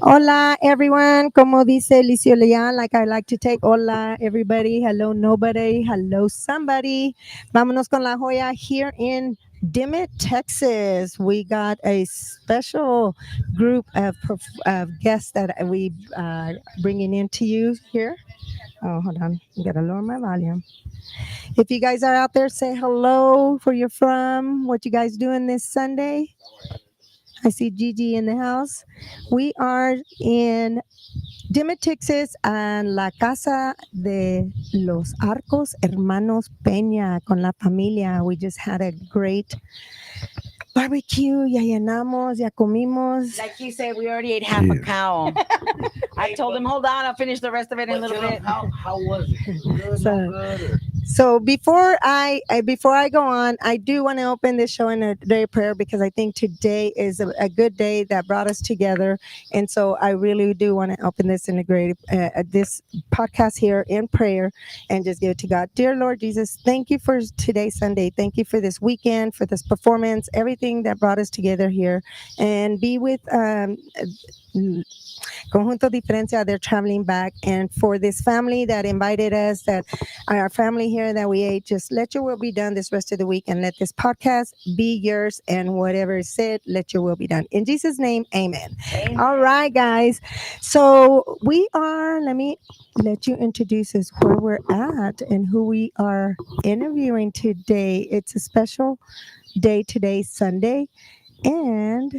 Hola, everyone. Como dice Licio Leon, like I like to take hola, everybody. Hello, nobody. Hello, somebody. Vámonos con La Joya here in Dimmit, Texas. We got a special group of guests that we bringing into you here. Oh, hold on. I gotta lower my volume. If you guys are out there, say hello, where you're from, what you guys doing this Sunday. I see Gigi in the house. We are in Dimmit, Texas, and la casa de los Arcos Hermanos Pena con la familia. We just had a great barbecue. Ya llenamos, ya comimos. Like you said, we already ate half a cow. I told him, hold on, I'll finish the rest of it in a little bit. How was it? Good, So- no good? Or? So before I go on, I do want to open this show in a day of prayer because I think today is a good day that brought us together, and so I really do want to open this in a great this podcast here in prayer and just give it to God. Dear Lord Jesus, thank you for today Sunday. Thank you for this weekend, for this performance, everything that brought us together here, and be with Conjunto Diferencia. They're traveling back, and for this family that invited us, that our family here that we ate, just let your will be done this rest of the week, and let this podcast be yours, and whatever is said, let your will be done. In Jesus' name, amen. All right, guys. So let me let you introduce us where we're at and who we are interviewing today. It's a special day today, Sunday, and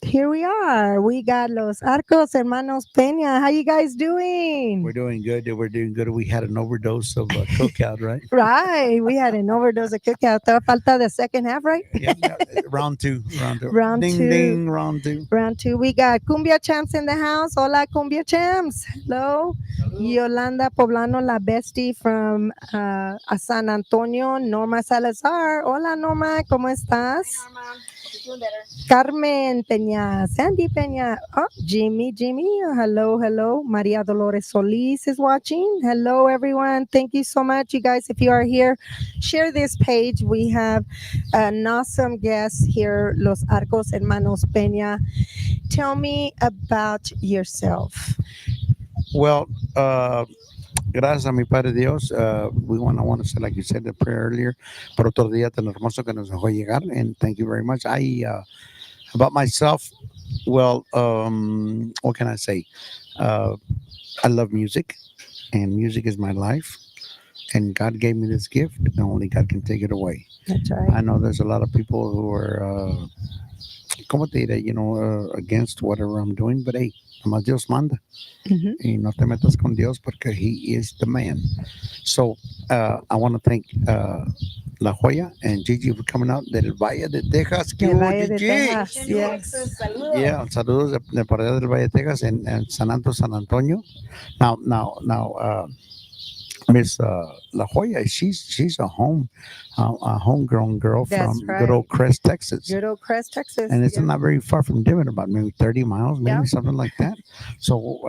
here we are. We got Los Arcos Hermanos Pena. How you guys doing? We're doing good. We're doing good. We had an overdose of cookout, right? Right. We had an overdose of cookout. Te falta the second half, right? Yeah. Round two. Round two. Round ding, two. Ding. Round two. Round two. We got Cumbia Champs in the house. Hola, Cumbia Champs. Hello. Yolanda Poblano, la bestie from San Antonio. Norma Salazar. Hola, Norma. ¿Cómo estás? Carmen Peña, Sandy Peña, oh, Jimmy, hello, hello. Maria Dolores Solis is watching. Hello, everyone. Thank you so much, you guys. If you are here, share this page. We have an awesome guest here, Los Arcos Hermanos Peña. Tell me about yourself. Well, gracias a mi Padre Dios. I want to say, like you said, the prayer earlier, por otro día tan hermoso que nos dejó llegar. And thank you very much. About myself, well, what can I say? Uh, I love music, and music is my life. And God gave me this gift, and only God can take it away. That's right. I know there's a lot of people who are, como te diré, against whatever I'm doing, but hey, nomás Dios manda. Mhm. Y no te metas con Dios porque He is the man. So I want to thank La Joya and Gigi for coming out del Valle de Texas. ¿Qué Del hubo, Valle de Gigi? Texas, yes. Yeah, saludos de por allá del Valle de Texas en San Antonio. Now, Miss La Joya, she's a homegrown girl That's from right. good old Crest, Texas. Good old Crest, Texas. And it's yeah. not very far from Dimmit, about maybe 30 miles, maybe Yeah. something like that. So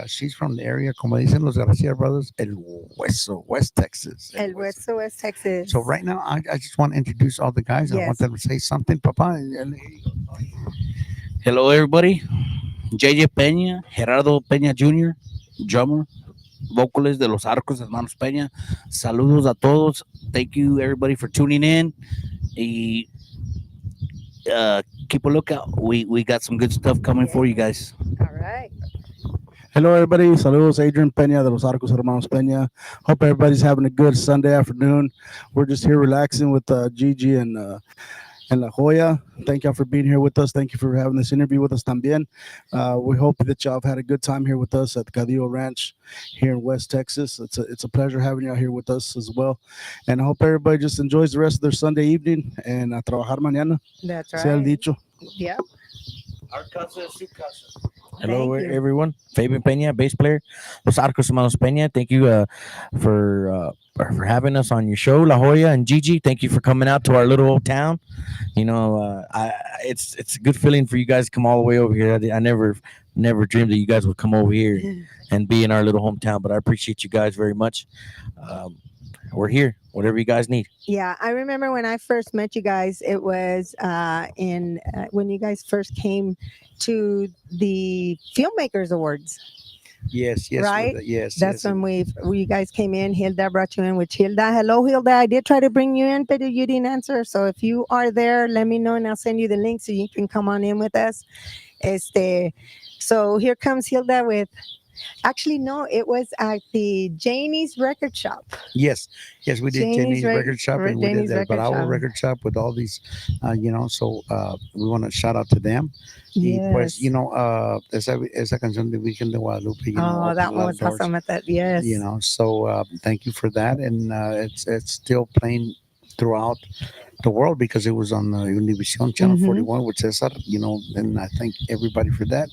she's from the area, como dicen los Garcia brothers, El Hueso, West Texas. El Hueso, West Texas. So right now, I just want to introduce all the guys. I Yes. want them to say something, Papa. Hello, everybody. JJ Peña, Gerardo Peña Jr., drummer, vocalist de los Arcos Hermanos Peña. Saludos a todos. Thank you, everybody, for tuning in. Y, keep a lookout. We got some good stuff coming for you guys. All right. Hello, everybody. Saludos, Adrian Pena de los Arcos Hermanos Pena. Hope everybody's having a good Sunday afternoon. We're just here relaxing with Gigi and La Joya. Thank y'all for being here with us. Thank you for having this interview with us también. We hope that y'all have had a good time here with us at Cadillo Ranch here in West Texas. It's a pleasure having y'all here with us as well. And I hope everybody just enjoys the rest of their Sunday evening and a trabajar mañana. That's Sea el right. dicho. Yep. Our casa is su casa. Hello, Thank you. everyone. Fabian Pena, bass player, Los Arcos Hermanos Pena. Thank you for having us on your show, La Joya and Gigi. Thank you for coming out to our little old town. You know, it's a good feeling for you guys to come all the way over here. I never dreamed that you guys would come over here and be in our little hometown, but I appreciate you guys very much. we're here. Whatever you guys need. Yeah, I remember when I first met you guys, it was in when you guys first came to the Filmmakers Awards. Yes, yes, Right? yes, That's yes. when you guys came in. Hilda brought you in with Hilda. Hello, Hilda. I did try to bring you in, but you didn't answer. So if you are there, let me know and I'll send you the link so you can come on in with us. So here comes Hilda with. Actually, no, it was at the Janie's Record Shop. Yes, yes, we did Jenny's record shop, and we did Janie's the Record Bravo Shop. record shop with all these, So we want to shout out to them. Y pues, Yes. esa canción de Virgen de Guadalupe, Oh, opened that a one lot was of doors. awesome at that. Yes. So thank you for that, and it's still playing throughout the world because it was on Univision Channel Mhm. 41 with Cesar, and I thank everybody for that.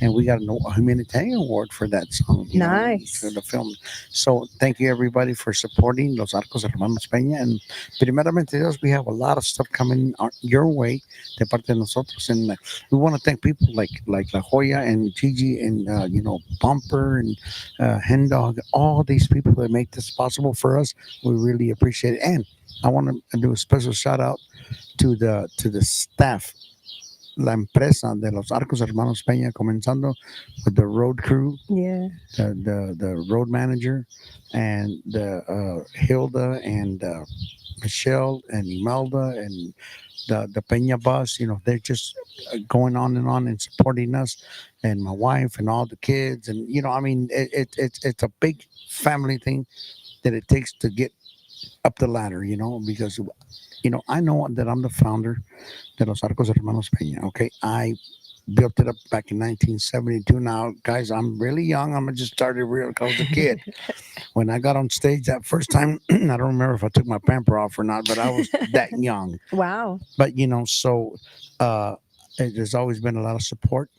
And we got a humanitarian award for that song, Nice. for the film. So thank you everybody for supporting Los Arcos Hermanos Peña. And primeramente Dios, we have a lot of stuff coming your way de parte de nosotros. And we want to thank people like La Joya and Gigi and, Bumper and Hen Dog, all these people that make this possible for us. We really appreciate it. And I want to do a special shout out to the staff, la empresa de los Arcos Hermanos Peña, comenzando with the road crew, Yeah. the road manager, and the Hilda and Michelle and Imelda and the Peña bus. They're just going on and supporting us, and my wife and all the kids, and it's a big family thing that it takes to get up the ladder, because I know that I'm the founder de los Arcos Hermanos Peña. Okay, I built it up back in 1972. Now, guys, I'm really young. I'm just started real. I was a kid when I got on stage that first time. I don't remember if I took my pamper off or not, but I was that young. Wow. But so there's always been a lot of support,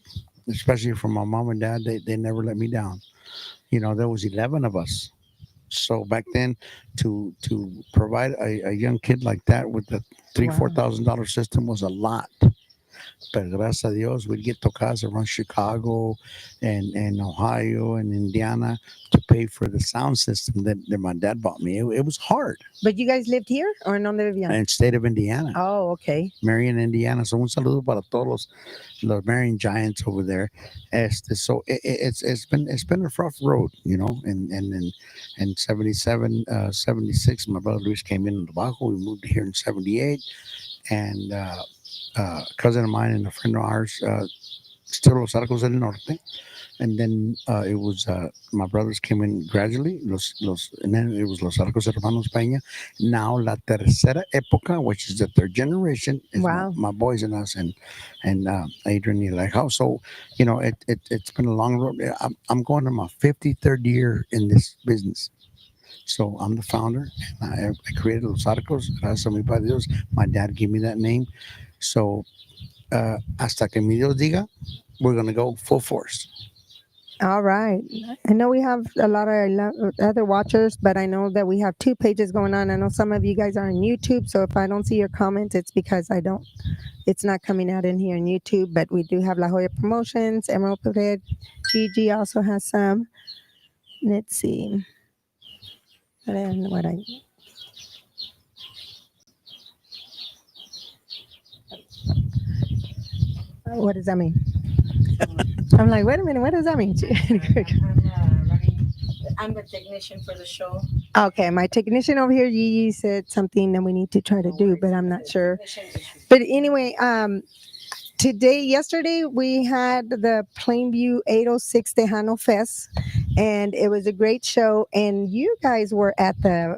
especially from my mom and dad. They never let me down. There was 11 of us. So back then, to provide a young kid like that with the Wow. $4,000 system was a lot. But gracias a Dios, we'd get tocadas around Chicago and Ohio and Indiana to pay for the sound system that my dad bought me. It was hard. But you guys lived here or no vivían? In state of Indiana, Oh, okay. Marion, Indiana. So un saludo para todos los Marion Giants over there. So it's been a rough road, And in 77, 76, my brother Luis came in Bajo. We moved here in 78, and cousin of mine and a friend of ours, still Los Arcos del Norte. And then it was my brothers came in gradually, and then it was Los Arcos Hermanos Peña. Now La Tercera Época, which is the third generation, is Wow. my boys and us and Adrian and Alejo. So it's been a long road. I'm going to my 53rd year in this business. So I'm the founder, and I created Los Arcos. Gracias a mi Padre Dios. My dad gave me that name. So hasta que mi Dios diga, we're going to go full force. All right. I know we have a lot of other watchers, but I know that we have 2 pages going on. I know some of you guys are on YouTube, so if I don't see your comments, it's because it's not coming out in here on YouTube. But we do have La Joya Promotions, Emerald Pared, Gigi also has some. Let's see. And what does that mean? I'm like, wait a minute, what does that mean? I'm the technician for the show. Okay, my technician over here, Gigi, said something that we need to try to do, but I'm not sure. But anyway, yesterday we had the Plainview 806 Tejano Fest, and it was a great show. And you guys were at the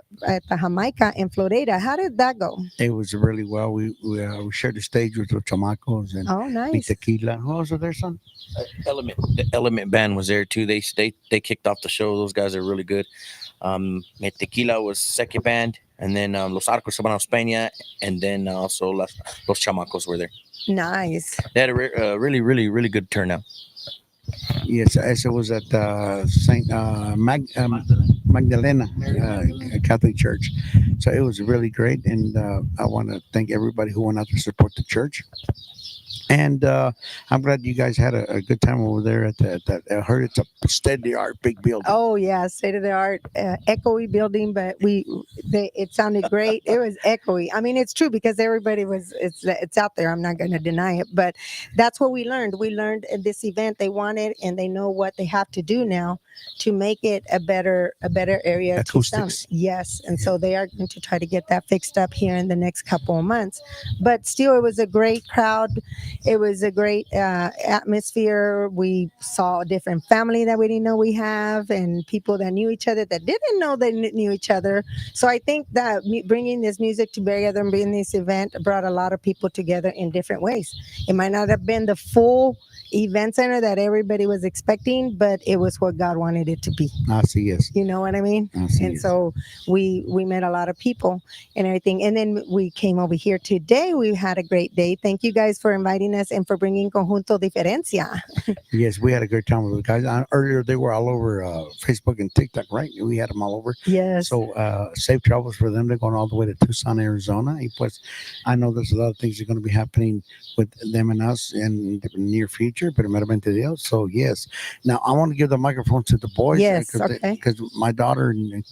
Jamaica in Florida. How did that go? It was really well. We shared the stage with the chamacos and Oh, Mi nice. Tequila. Who else was there, son? The Element band was there too. They kicked off the show. Those guys are really good. Mi Tequila was second band, and then Los Arcos Hermanos Peña, and then also Los Chamacos were there. Nice. They had a really, really, really good turnout. Yes, it was at Saint Magdalena Catholic Church. So it was really great, and I want to thank everybody who went out to support the church. And I'm glad you guys had a good time over there at that. I heard it's a state of art big building. Oh yeah, state of the art, echoey building, but it sounded great. It was echoey. I mean, it's true because everybody was. It's out there. I'm not going to deny it, but that's what we learned. We learned in this event they wanted, and they know what they have to do now to make it a better area to sound. Acoustics. Yes, and so they are going to try to get that fixed up here in the next couple of months. But still, it was a great crowd. It was a great atmosphere. We saw a different family that we didn't know we have, and people that knew each other that didn't know they knew each other. So I think that bringing this music together and bringing this event brought a lot of people together in different ways. It might not have been the full event center that everybody was expecting, but it was what God wanted it to be. Así es. You know what I mean? Así And es. so we met a lot of people and everything. And then we came over here today. We had a great day. Thank you guys for inviting us and for bringing Conjunto Diferencia. Yes, we had a great time with the guys. Earlier, they were all over Facebook and TikTok, right? We had them all over. Yes. So safe travels for them. They're going all the way to Tucson, Arizona. Y pues, I know there's a lot of things that are going to be happening with them and us in the near future, primeramente Dios. So, yes. Now, I want to give the microphone to the boys. Yes, okay. Because my daughter in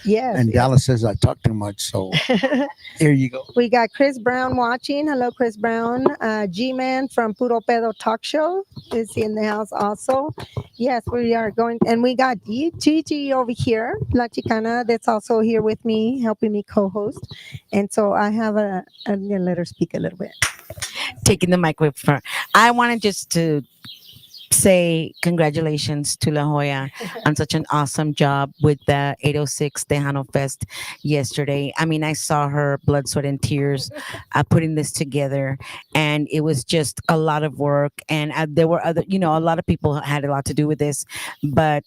Yes. Dallas says I talk too much. So, here you go. We got Chris Brown watching. Hello, Chris Brown. G-Man from Puro Pedo Talk Show is in the house also. Yes, we are going. And we got Gigi over here, La Chicana, that's also here with me, helping me co-host. And so I'm going to let her speak a little bit. Taking the mic with her. I wanted just to say congratulations to La Jolla on such an awesome job with the 806 Tejano Fest yesterday. I mean, I saw her blood, sweat, and tears putting this together, and it was just a lot of work. And there were other, a lot of people had a lot to do with this, but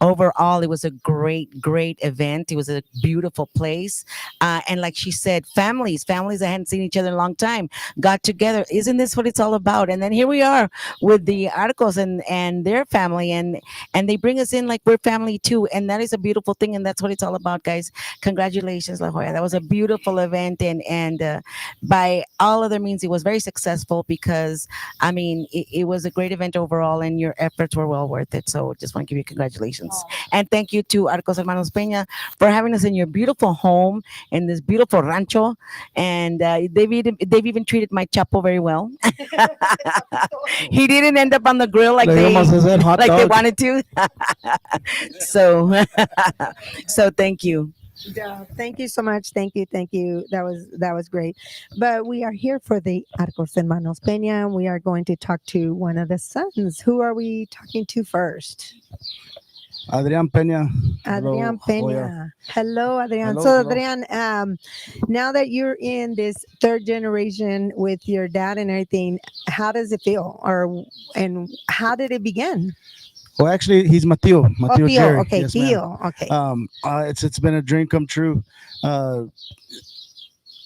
overall, it was a great, great event. It was a beautiful place, and like she said, families that hadn't seen each other in a long time got together. Isn't this what it's all about? And then here we are with the Arcos and their family, and they bring us in like we're family too, and that is a beautiful thing, and that's what it's all about, guys. Congratulations, La Jolla. That was a beautiful event, and by all other means, it was very successful because I mean it was a great event overall, and your efforts were well worth it. So just want to give you congratulations and thank you to Arcos Hermanos Pena for having us in your beautiful home in this beautiful rancho, and they've even treated my chapo very well. He didn't end up on the grill like Le they íbamos a hacer hot like they dog. wanted to. So so thank you. Yeah, thank you so much. Thank you. That was great. But we are here for the Arcos Hermanos Pena. And we are going to talk to one of the sons. Who are we talking to first? Adrian Pena. Adrian Hello, Joya. Pena. Hello, Adrian. Hello, So, hello. Adrian, now that you're in this third generation with your dad and everything, how does it feel, and how did it begin? Well, actually, he's Mateo. Oh, Mateo Theo. Jerry. Okay, Yes, ma'am. Theo. Okay. It's been a dream come true.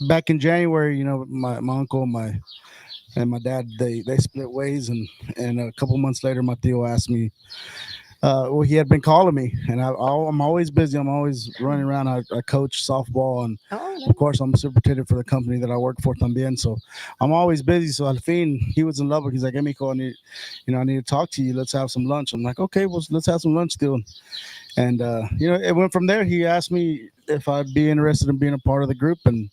Back in January, my uncle, and my dad, they split ways, and a couple months later, Mateo asked me. Well, he had been calling me, and I'm always busy. I'm always running around. I coach softball, and Oh, of course, I'm a superintendent for the company that I work for también. So I'm always busy. So al fin, he was in love with. He's like, "Hey, Mico, I need to talk to you. Let's have some lunch." I'm like, "Okay, well, let's have some lunch still." And it went from there. He asked me if I'd be interested in being a part of the group, and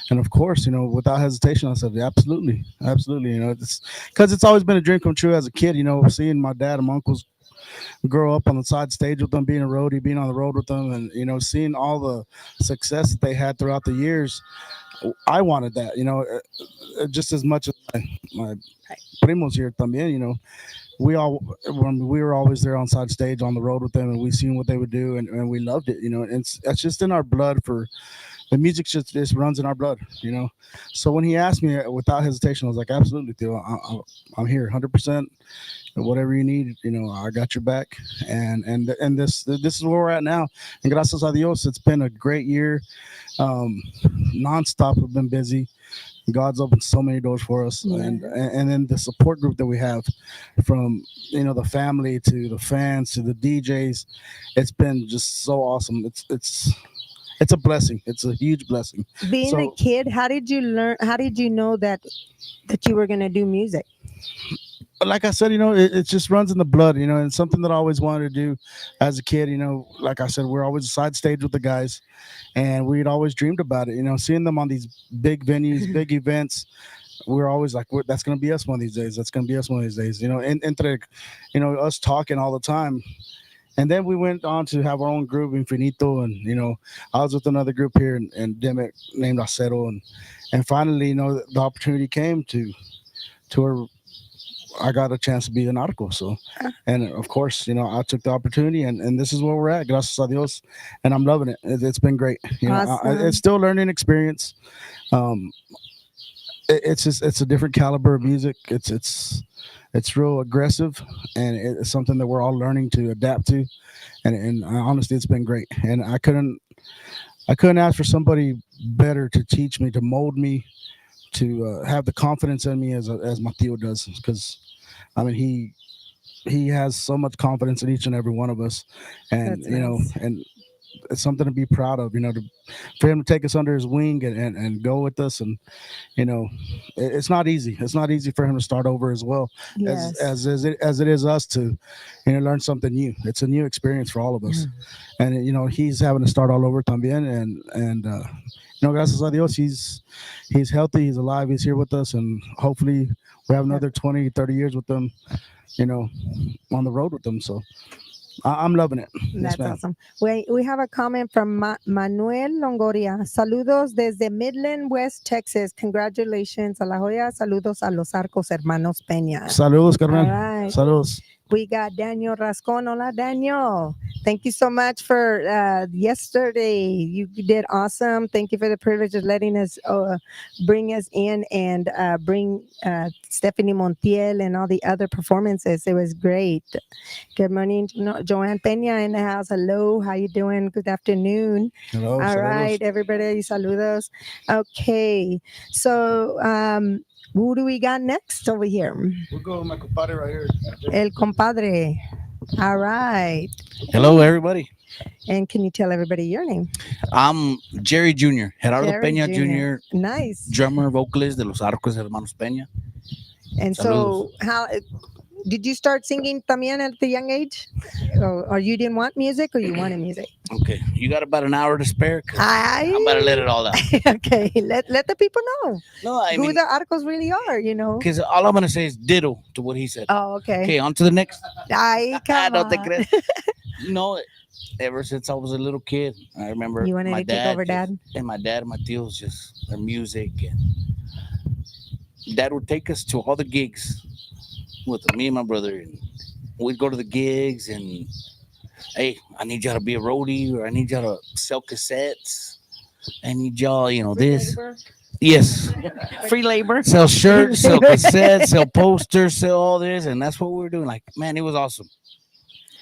of course, without hesitation, I said, absolutely, absolutely. It's because it's always been a dream come true as a kid. Seeing my dad and my uncles grow up on the side stage with them, being a roadie, being on the road with them, and seeing all the success that they had throughout the years. I wanted that, just as much as my primos here también. When we were always there on side stage on the road with them, and we seen what they would do, and we loved it. And that's just in our blood. For the music just runs in our blood. So when he asked me, without hesitation, I was like, absolutely, Theo, I'm here 100%. Whatever you need, I got your back, and this is where we're at now. And gracias a Dios, it's been a great year. Nonstop, we've been busy. God's opened so many doors for us, Yeah. and then the support group that we have, from the family to the fans to the DJs, it's been just so awesome. it's a blessing. It's a huge blessing. Being a So, kid, how did you learn? How did you know that you were gonna do music? like I said, it just runs in the blood, and something that I always wanted to do as a kid. Like I said, we're always side stage with the guys, and we'd always dreamed about it. Seeing them on these big venues, big events. We're always like, that's going to be us one of these days. That's going to be us one of these days. And entre, us talking all the time. And then we went on to have our own group, Infinito, and I was with another group here in Dimmit named Acero, and finally, the opportunity came to where I got a chance to be an Arco. So, and of course, I took the opportunity, and this is where we're at. Gracias a Dios, and I'm loving it. It's been great. Awesome. It's still a learning experience. Um, it's a different caliber of music. It's real aggressive, and it's something that we're all learning to adapt to. And honestly, it's been great. And I couldn't ask for somebody better to teach me, to mold me, to have the confidence in me as Mateo does, because I mean he has so much confidence in each and every one of us, and That's nice. and it's something to be proud of, for him to take us under his wing and go with us, and it's not easy. It's not easy for him to start over as well Yes. as it is us to learn something new. It's a new experience for all of us, and he's having to start all over también, and gracias a Dios, he's healthy, he's alive, he's here with us, and hopefully we have another 20, 30 years with them, on the road with them. So I'm loving it. Yes, That's ma'am. awesome. We have a comment from Manuel Longoria. Saludos desde Midland, West Texas. Congratulations a La Joya. Saludos a los Arcos Hermanos Pena. Saludos, carnal. All right. Saludos. We got Daniel Rascon. Hola, Daniel. Thank you so much for yesterday. You did awesome. Thank you for the privilege of letting us bring us in and bring Stephanie Montiel and all the other performances. It was great. Good morning, Joanne Peña in the house. Hello, how you doing? Good afternoon. Hello. All saludos. right, everybody, saludos. Okay, so who do we got next over here? We'll go with my compadre right here. El compadre. All right. Hello, everybody. And can you tell everybody your name? I'm Jerry Jr., Gerardo Jerry Peña Jr.. Jr., Nice. drummer, vocalist de los Arcos Hermanos Pena. And so, how did you start singing también at the young age? Or you didn't want music, or you wanted music? Okay, you got about an hour to spare? 'Cause I'm I about to let it all out. okay. Let the people know No, I who mean, the Arcos really are. because all I'm going to say is ditto to what he said. Oh, okay. Okay, on to the next. Ay, come No te on. creas. No, ever since I was a little kid, I remember You wanted my to take dad over, Dad? and my dad and my tios, just their music, and dad would take us to all the gigs with me and my brother, and we'd go to the gigs, and hey, I need y'all to be a roadie, or I need y'all to sell cassettes, I need y'all, this. Yes, Free labor. sell shirts, sell cassettes, sell posters, sell all this, and that's what we were doing. Like, man, it was awesome.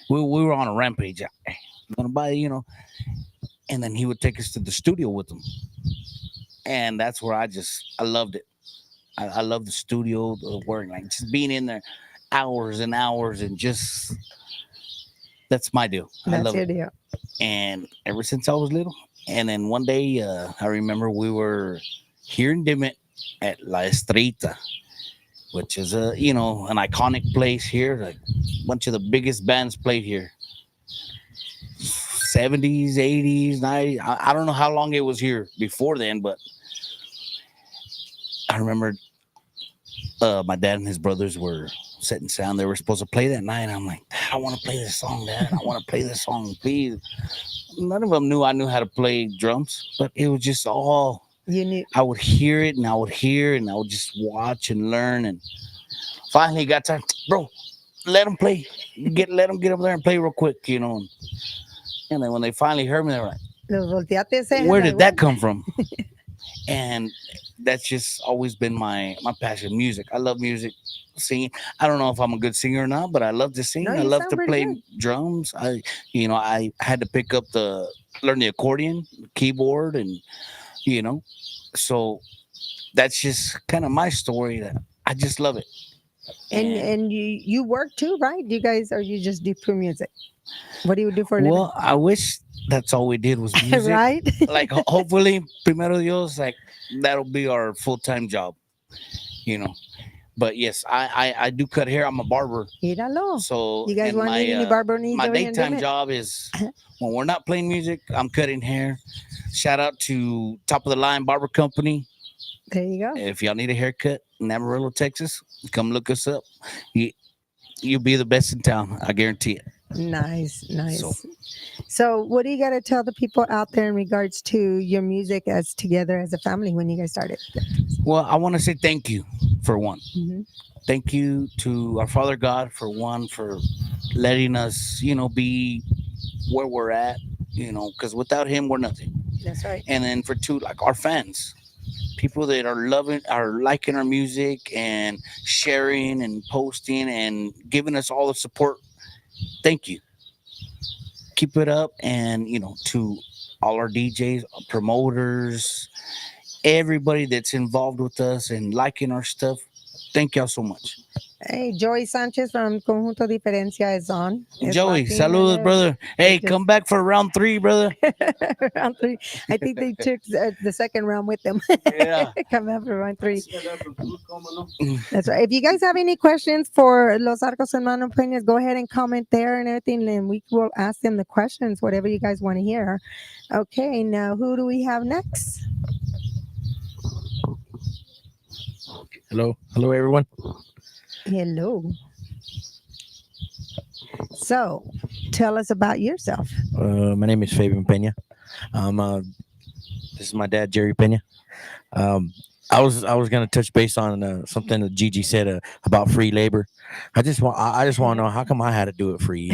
We were on a rampage. Hey, I'm gonna buy, and then he would take us to the studio with him, and that's where I loved it. I love the studio, the work, like just being in there hours and hours, and just that's my deal. I That's love your it. deal. And ever since I was little, and then one day I remember we were here in Dimmit at La Estrita, which is an iconic place here. Like a bunch of the biggest bands played here. 70s, 80s, 90s. I don't know how long it was here before then, but I remember my dad and his brothers were setting sound. They were supposed to play that night. I'm like, Dad, I want to play this song, Dad. I want to play this song, please. None of them knew I knew how to play drums, but it was just all You knew. I would hear it, and I would hear it, and I would just watch and learn. And finally got time, bro, let them play. Let them get up there and play real quick, And then when they finally heard me, they were like, Los volteaste ese, where like, did that what? come from? And that's just always been my passion, music. I love music, singing. I don't know if I'm a good singer or not, but I love to sing. No, I you love sound to pretty play good. drums. I had to pick up learn the accordion, keyboard, and so that's just kind of my story. That I just love it. And you work too, right? You guys, or you just do pure music? What do you do for a living? Well, I wish that's all we did was music. Right? Like hopefully, primero Dios, like that'll be our full time job. You know. But yes, I do cut hair. I'm a barber. Míralo. So You guys and want my any barber needs my over here in daytime Dimmit? job is when we're not playing music, I'm cutting hair. Shout out to Top of the Line Barber Company. There you go. If y'all need a haircut in Amarillo, Texas, come look us up. You, you'll be the best in town. I guarantee it. Nice, nice. So- So, what do you got to tell the people out there in regards to your music as together as a family when you guys started? Well, I want to say thank you for one. Hmm. Thank you to our Father God for one, for letting us, be where we're at, because without Him, we're nothing. That's right. And then for two, like our fans, people that are liking our music and sharing and posting and giving us all the support. Thank you. Keep it up. And, to all our DJs, promoters, everybody that's involved with us and liking our stuff. Thank y'all so much. Hey, Joey Sanchez from Conjunto Diferencia is on. Es Joey, Latin, saludos, hello. brother. Hey, Just- come back for round 3, brother. Round 3. I think they took the second round with them. Yeah. Come out for round 3. That's right. If you guys have any questions for Los Arcos Hermanos Pena, go ahead and comment there and everything, and we will ask them the questions, whatever you guys want to hear. Okay, now who do we have next? Hello, everyone. Hello. So, tell us about yourself. My name is Fabian Pena. This is my dad, Jerry Pena. I was gonna touch base on something that Gigi said about free labor. I just want to know how come I had to do it free.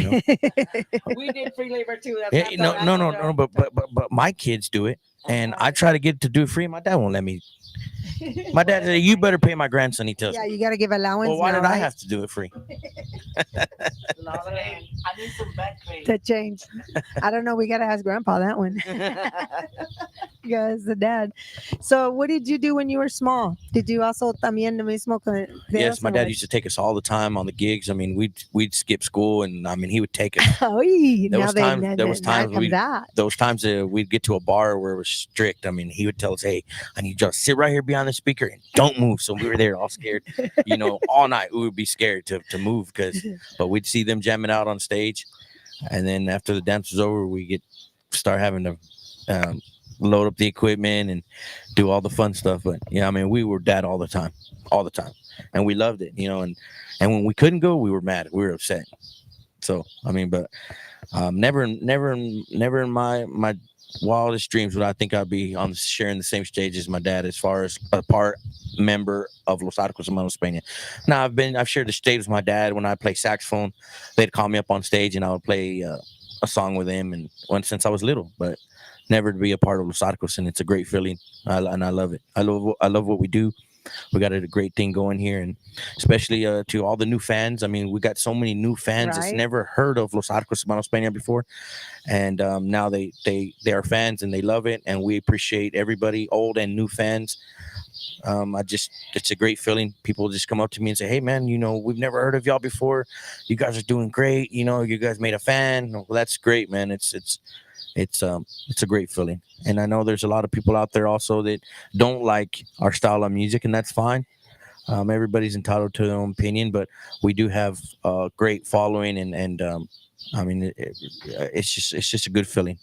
We did free labor too. No. But my kids do it, and I try to get to do it free. My dad won't let me. My dad said, "You better pay my grandson." He tells Yeah, me. you got to give allowance. Well, why now, did I right? have to do it free? I need some back pay. To change? I don't know. We got to ask Grandpa that one. Guys, the dad. So, what did you do when you were small? Did you also también lo mismo con Yes, my dad used to take us all the time on the gigs. I mean, we'd skip school, and I mean, he would take us. Oy, There now was they- times- now- there was now times comes we- that. Those times we'd get to a bar where it was strict. I mean, he would tell us, "Hey, I need you to sit right here behind the speaker and don't move." So we were there all scared, all night. We would be scared to move but we'd see them jamming out on stage, and then after the dance was over, we start having to load up the equipment and do all the fun stuff. But yeah, I mean, we were that all the time, and we loved it, and when we couldn't go, we were mad, we were upset. So I mean, but never in my wildest dreams would I think I'd be on sharing the same stage as my dad as far as a part member of Los Arcos Hermanos Pena. Now I've shared the stage with my dad when I play saxophone. They'd call me up on stage and I would play a song with him, and since I was little, but never to be a part of Los Arcos, and it's a great feeling. And I love it. I love what we do. We got a great thing going here, and especially to all the new fans. I mean, we got so many new fans that's Right. never heard of Los Arcos Hermanos Pena before, and now they are fans and they love it, and we appreciate everybody, old and new fans. It's a great feeling. People just come up to me and say, "Hey, man, we've never heard of y'all before. You guys are doing great. You guys made a fan." Well, that's great, man. It's a great feeling, and I know there's a lot of people out there also that don't like our style of music, and that's fine. Everybody's entitled to their own opinion, but we do have a great following, and I mean, it's just a good feeling.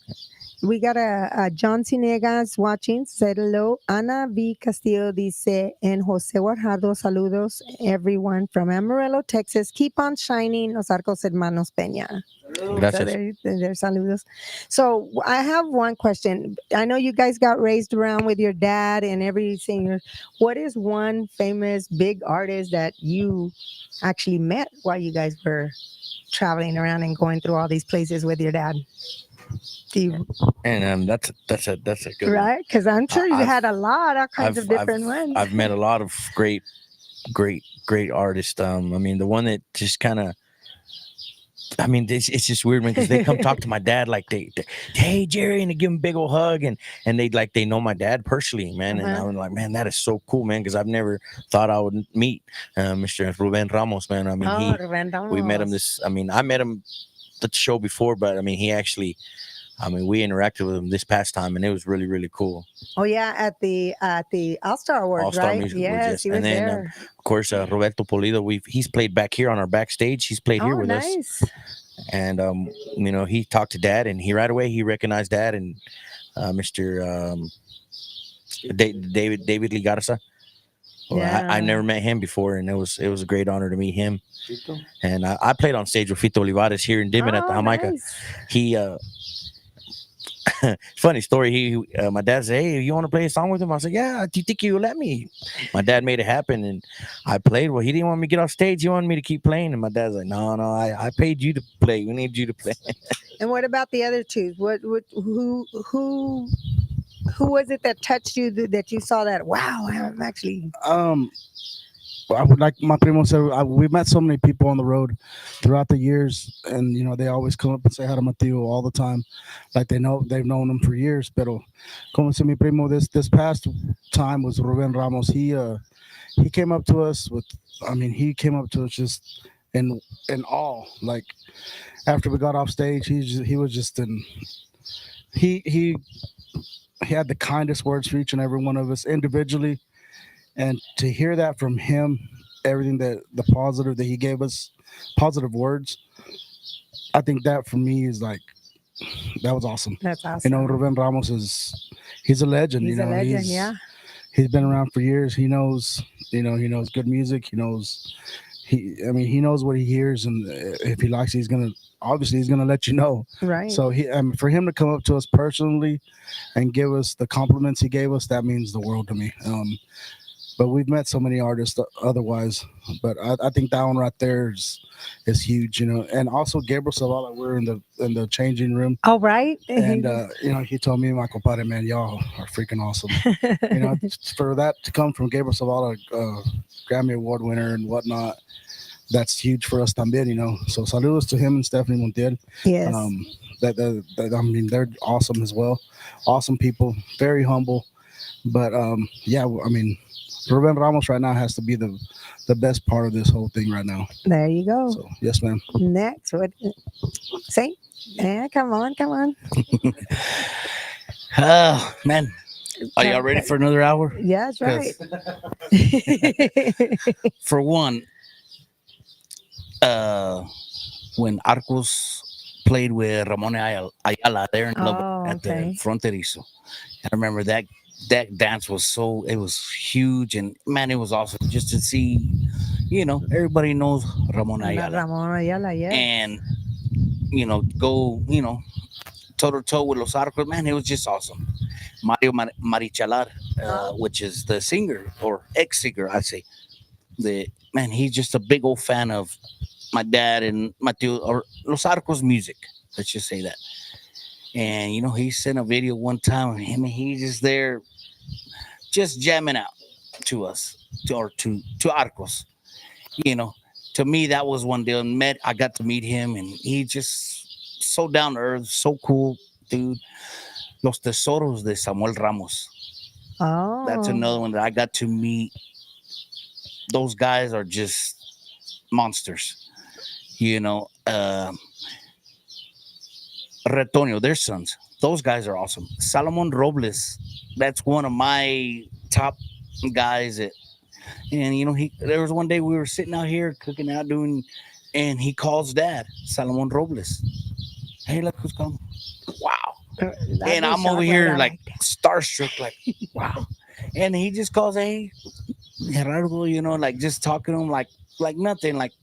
We got a John Cinegas watching. Said hello. Ana V. Castillo dice, and Jose Guajardo, saludos everyone from Amarillo, Texas. Keep on shining, Los Arcos Hermanos Peña. So Gracias. there's saludos. So I have one question. I know you guys got raised around with your dad and every singer. What is one famous big artist that you actually met while you guys were traveling around and going through all these places with your dad? Do you, And that's a good one. right? Because I'm sure you I've- had all kinds of different ones. I've met a lot of great artists. I mean, the one that just kind of I mean, it's just weird, man, because they come talk to my dad like hey Jerry, and they give him a big old hug, and they know my dad personally, man. And Uh-huh. I'm like, man, that is so cool, man, because I've never thought I would meet Mr. Ruben Ramos, man. I mean, Oh, Ruben we met him Ramos. I met him at the show before, but I mean, he actually, I mean, we interacted with him this past time, and it was really, really cool. Oh yeah, at the All Star Awards, All-Star right? Music Awards, Yes, yes. he And was then, there. Of course, Roberto Polido, he's played back here on our backstage. He's played here Oh, with us, nice. and you know, he talked to Dad, and he right away he recognized Dad and Mr. David Lee Garza. Well, I Yeah. never met him before, and it was a great honor to meet him. And I played on stage with Fito Olivares here in Dimmit at the Oh, Jamaica. nice. He funny story. My dad said, "Hey, you want to play a song with him?" I said, "Yeah. Do you think you let me?" My dad made it happen, and I played. Well, he didn't want me to get off stage. He wanted me to keep playing, and my dad's like, "No, no. I paid you to play. We need you to play." And what about the other two? Who was it that touched you that you saw that? Wow, I'm actually. I would like my primo said. We met so many people on the road throughout the years, and you know they always come up and say hi to Mateo all the time, like they've known him for years. Pero como se mi primo this past time was Ruben Ramos. He came up to us with, I mean, he came up to us just in awe. Like after we got off stage, he was just in. He had the kindest words for each and every one of us individually, and to hear that from him, everything that the positive that he gave us, positive words, I think that for me is like that was awesome. That's You awesome. know, Ruben Ramos he's a legend. He's you a know, legend. Yeah. he's been around for years. He knows, he knows good music. He knows what he hears, and if he likes it, he's gonna let you know. Right. So for him to come up to us personally and give us the compliments he gave us, that means the world to me. But we've met so many artists otherwise, but I think that one right there is huge, and also Gabriel Zavala, we're in the changing room, Oh, right. and he told me, my compadre, man, y'all are freaking awesome. For that to come from Gabriel Zavala, Grammy Award winner and whatnot, that's huge for us también, So saludos to him and Stephanie Montiel. Yes. I mean, they're awesome as well. Awesome people, very humble. But yeah, I mean, Ruben Ramos right now has to be the best part of this whole thing right now. There you go. So yes, ma'am. Next, what? Say, yeah, come on. Oh man, are y'all ready for another hour? Yeah, that's right. For one, when Arcos played with Ramon Ayala there in Oh, at the okay. Fronterizo, I remember that dance was it was huge, and man, it was awesome just to see. Everybody knows Ramon Ayala, Ramon Ayala, yeah. and go toe to toe with Los Arcos. Man, it was just awesome. Mario Marichalar, which is the singer or ex-singer, I'd say. He's just a big old fan of my dad and Mateo or Los Arcos music. Let's just say that. And he sent a video one time of him, and he's just there, just jamming out to us, to Arcos. To me that was one day. I got to meet him, and he just so down to earth, so cool, dude. Los Tesoros de Samuel Ramos. Oh, That's another one that I got to meet. Those guys are just monsters. Retonio, their sons. Those guys are awesome. Salomon Robles, that's one of my top guys. There was one day we were sitting out here cooking out and he calls Dad, Salomon Robles. Hey, look who's coming. Wow. And I'm over here like starstruck, like, wow. And he just calls, hey, Gerardo, like just talking to him like nothing. Like,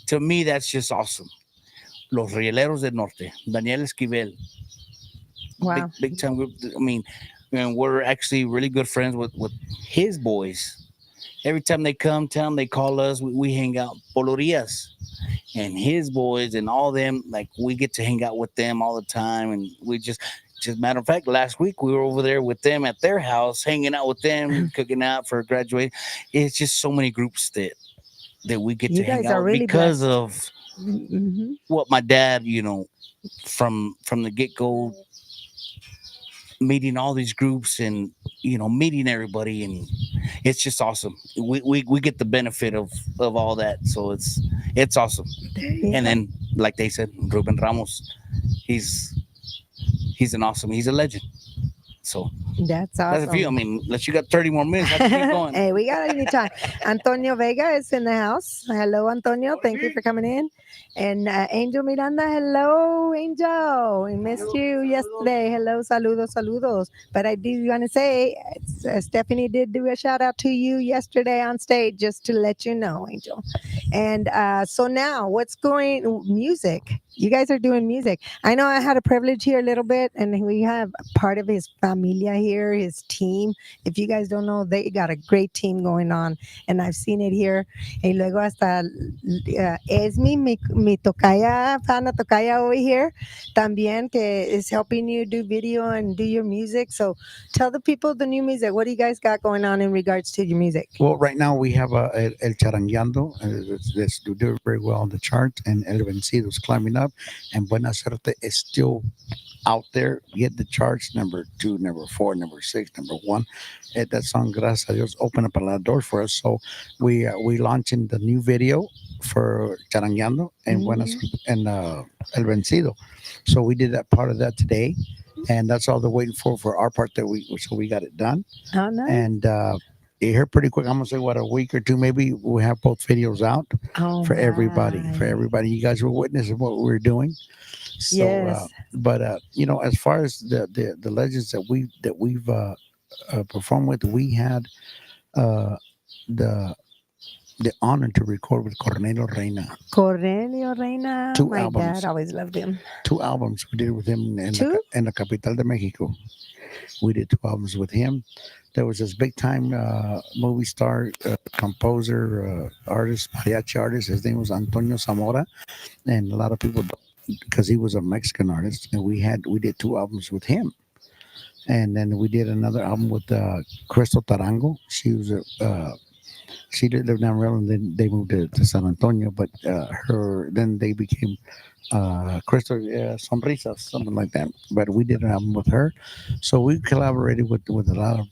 to me, that's just awesome. Los Rieleros del Norte, Daniel Esquivel. wow. Big time group. I mean, and we're actually really good friends with his boys. Every time they come town, they call us. We hang out. Polorias and his boys and all them, like we get to hang out with them all the time. And we just matter of fact, last week we were over there with them at their house, hanging out with them, cooking out for graduation. It's just so many groups that we get You to hang guys are out really because blessed. of Mhm. what my dad, from the get go, meeting all these groups and meeting everybody, and it's just awesome. We get the benefit of all that, so it's awesome. There you And go. then, like they said, Ruben Ramos, he's he's a legend. So That's that's a few. I awesome. mean, unless you got 30 more minutes, I have to keep going. Hey, we got any time. Antonio Vega is in the house. Hello, Antonio. Thank you for coming in. And Angel Miranda. Hello, Angel. We missed you yesterday. Hello, saludos, saludos. But I do want to say, Stephanie did do a shout out to you yesterday on stage, just to let you know, Angel. And so now, what's going music? You guys are doing music. I know I had a privilege here a little bit, and we have part of his familia here, his team. If you guys don't know, they got a great team going on, and I've seen it here. Y luego hasta Esmi, mi tocaya, Fana tocaya over here, también, que is helping you do video and do your music. So tell the people the new music. What do you guys got going on in regards to your music? Well, right now we have El Charangueando. That's do very well on the chart, and El Vencido is climbing up, and Buena Suerte is still out there. Get the charts, number 2, number 4, number 6, number 1. That song, gracias a Dios, opened up a lot of doors for us. So we launching the new video for Charangueando and Buena Mm. Suerte and El Vencido. So we did that part of that today, and that's all they're waiting for our part that we got it done. Oh, nice. And here pretty quick, I'm gonna say what, a week or two maybe we'll have both videos out Oh, for everybody. For my. everybody, you guys were witnessing what we're doing. So, Yes. but as far as the legends that we've performed with, we had uh, the the honor to record with Cornelio Reina. Cornelio Reina. 2 My albums. dad always loved him. 2 albums we did with him in Two? in the capital de Mexico. We did 2 albums with him. There was this big time movie star, composer, artist, mariachi artist. His name was Antonio Zamora, and a lot of people because he was a Mexican artist, and we did 2 albums with him, and then we did another album with Crystal Tarango. She was she lived down Rail, and then they moved to San Antonio, but her then they became Crystal Sonrisas, something like that. But we did an album with her, so we collaborated with a lot of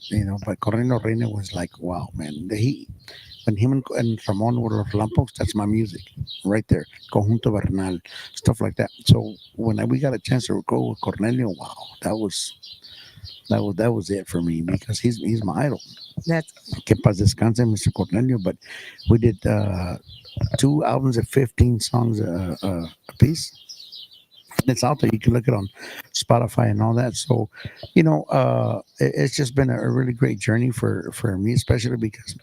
But Corrino Reina was like, wow, man. He when him and Ramon were los Lampos, that's my music right there. Conjunto Bernal, stuff like that. So when we got a chance to go with Cornelio, wow, that was it for me because he's my idol. That's Que paz descanse, Mr. Cornelio. But we did 2 albums of 15 songs a piece. It's out there. You can look it on Spotify and all that. So, it's just been a really great journey for me, especially because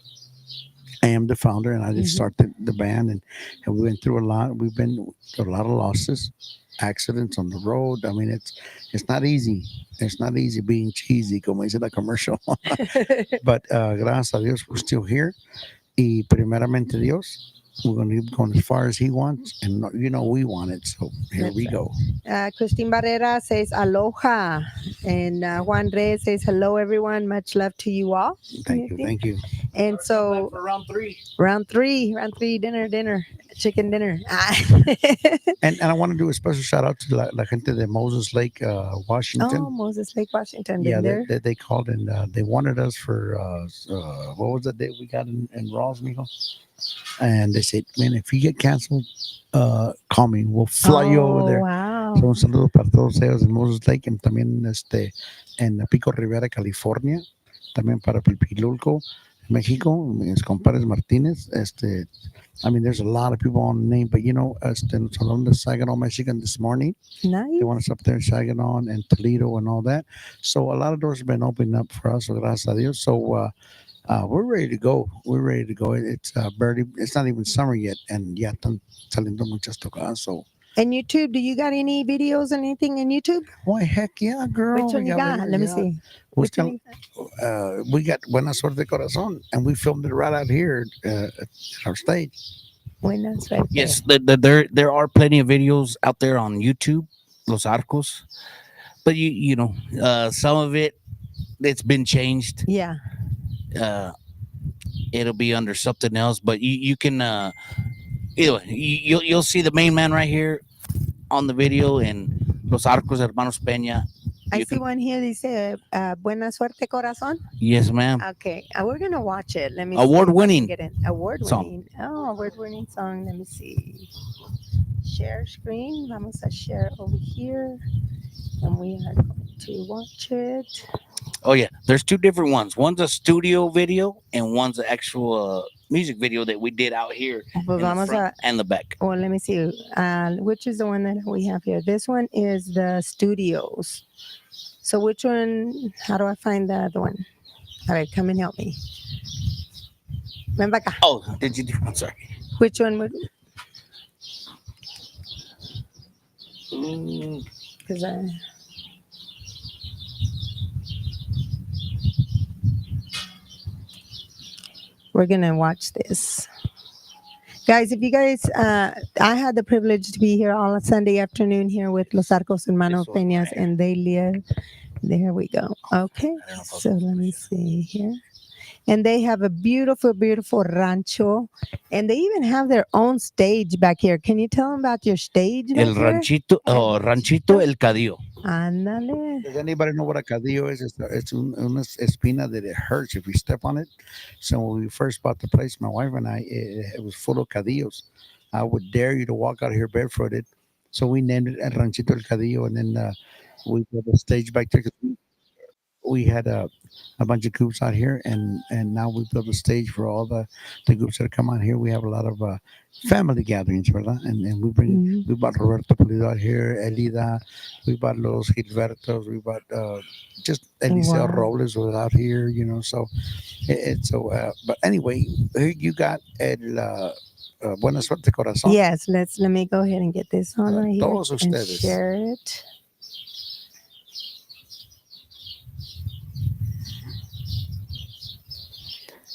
I am the founder and I did Mhm. start the band, and we went through a lot. We've been through a lot of losses, accidents on the road. I mean, it's not easy. It's not easy being cheesy, como dice la commercial. But gracias a Dios, we're still here. Y primeramente Dios, we're going to keep going as far as He wants, and we want it. So here That's we right. go. Christine Barrera says aloha. And Juan Reyes says hello, everyone. Much love to you all. Thank you. And so For round 3. round three, dinner, chicken dinner. And I want to do a special shout out to la gente de Moses Lake, Washington. Oh, Moses Lake, Washington. Yeah, Been there? they called, and they wanted us for what was that date we got in Rawls, mijo? And they said, man, if you get canceled, call me. We'll fly you over there. Wow. So un saludo para todos ellos en Moses Lake, y también en Pico Rivera, California, también para Pilpilulco, México, mis compadres Martínez. I mean, there's a lot of people on the name, but nos hablaron de Saginaw, Michigan this morning. Nice. They want us up there in Saginaw and Toledo and all that. So a lot of doors have been opening up for us, so gracias a Dios. So we're ready to go. We're ready to go. It's barely, it's not even summer yet, and ya están saliendo muchas tocadas. So And YouTube, do you got any videos, anything in YouTube? why, heck yeah, girl. Which one we you got got? videos, Let me yeah. see. Who's Which one got- you got? we got Buena Suerte Corazon, and we filmed it right out here at our stage. Buenas suerte. Yes, there are plenty of videos out there on YouTube, Los Arcos, but some of it's been changed. either way, you'll see the main man right here on the video in Los Arcos Hermanos Pena. I You see can, one here. They say, "Buena suerte, corazón." yes, ma'am. Okay, we're gonna watch it. Let me Award see if I can winning get it. Award song. winning. Oh, award winning song. Let me see. Share screen. Vamos a share over here, and we are going to watch it. Oh yeah, there's two different ones. One's a studio video, and one's an actual music video that we did out here Pues in the vamos front a. and the back. Well, let me see. Which is the one that we have here? This one is the studios. So which one? How do I find the other one? All right, come and help me. Ven para acá. Oh, did you do? I'm sorry. Which one would? Mm, Because we're gonna watch this, guys. If you guys, I had the privilege to be here all Sunday afternoon here with Los Arcos Hermanos This one Peñas, right here. and they live. There we go. Okay, I don't know if I was so supposed to let me push it. see here. And they have a beautiful, beautiful rancho, and they even have their own stage back here. Can you tell them about your stage back El here? ranchito, oh, ranchito El Cadillo. Ándale. Does anybody know what a cadillo is? It's una espina that it hurts if you step on it. So when we first bought the place, my wife and I, it was full of cadillos. I would dare you to walk out here barefooted. So we named it El Ranchito El Cadillo, and then we put the stage back there. 'Cause we had a bunch of groups out here, and now we built a stage for all the groups that come out here. We have a lot of family gatherings, ¿verdad? And Mhm. we brought Roberto Pulido out here, Elida, we brought Los Gilbertos, we brought just Eliseo Wow. Robles was out here, you know. So it's so. But anyway, here you got el Buena Suerte Corazón. Yes, let me go ahead and get this on right here Todos and ustedes. share it.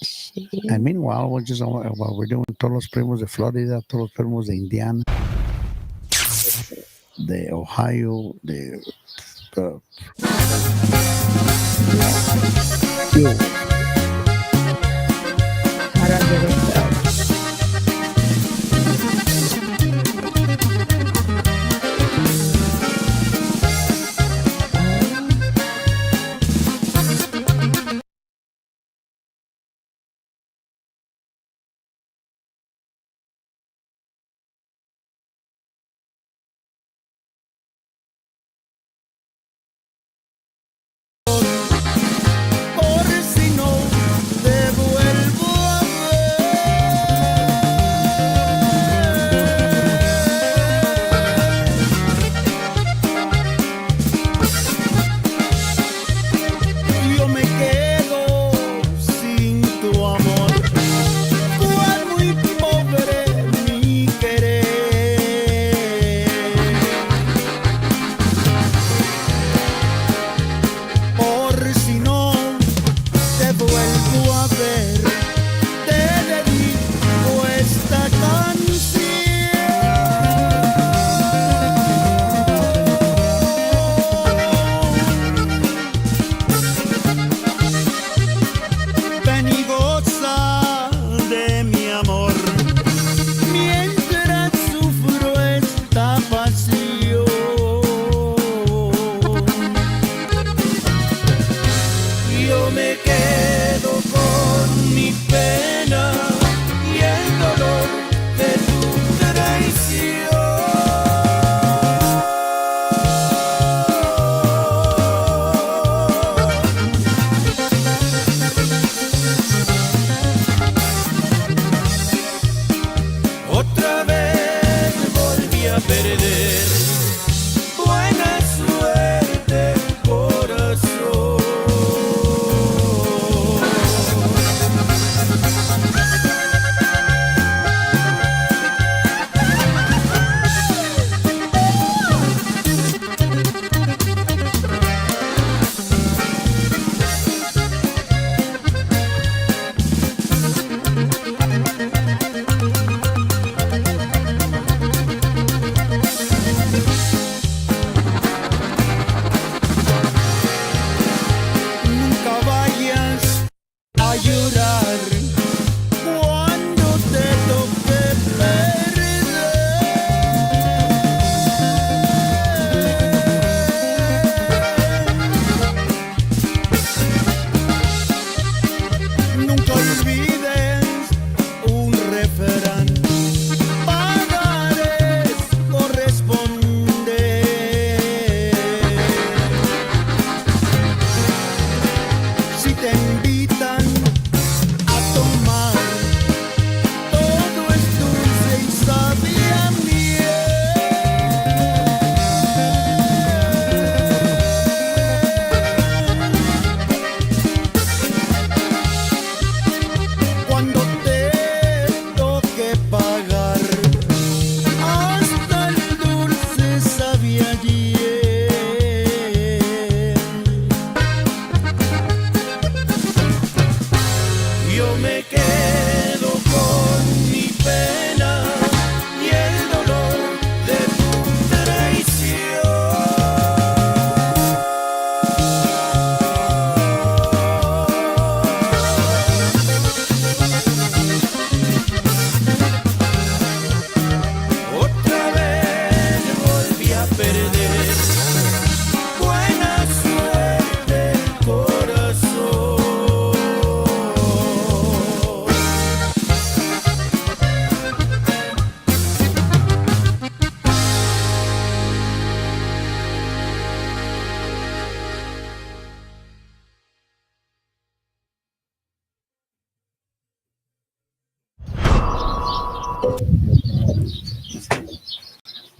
Share. And meanwhile, we're just while we're doing todos los primos de Florida, todos los primos de Indiana, de Ohio, de uh, How do I get it?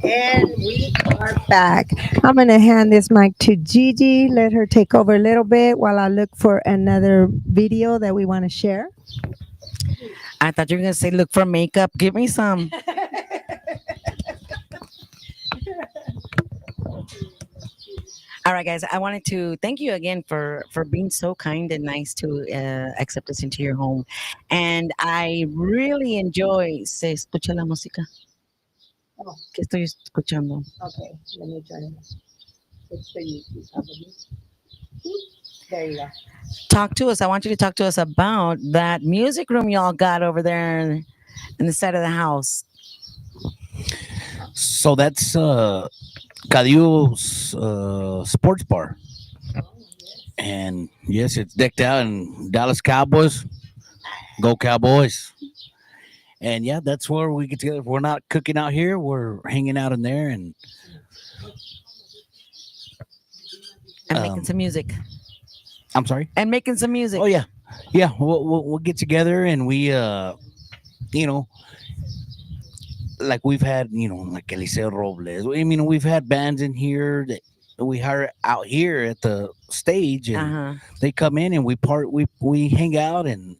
And we are back. I'm going to hand this mic to Gigi. Let her take over a little bit while I look for another video that we want to share. I thought you were gonna say, "Look for makeup. Give me some." All right, guys. I wanted to thank you again for being so kind and nice to accept us into your home, and I really enjoy. Se escucha la música. Oh. ¿Qué estoy escuchando? Okay, let me turn it. It's the YouTube. There you go. Talk to us. I want you to talk to us about that music room y'all got over there in the side of the house. So that's Cadillo's sports bar. And yes, it's decked out in Dallas Cowboys. Go Cowboys. And yeah, that's where we get together. If we're not cooking out here, we're hanging out in there and And making some music. I'm sorry. And making some music. Oh yeah. Yeah, we'll get together and we you know, like we've had, like Eliseo Robles. I mean, we've had bands in here that we hire out here at the stage, and Uh-huh. they come in and we hang out and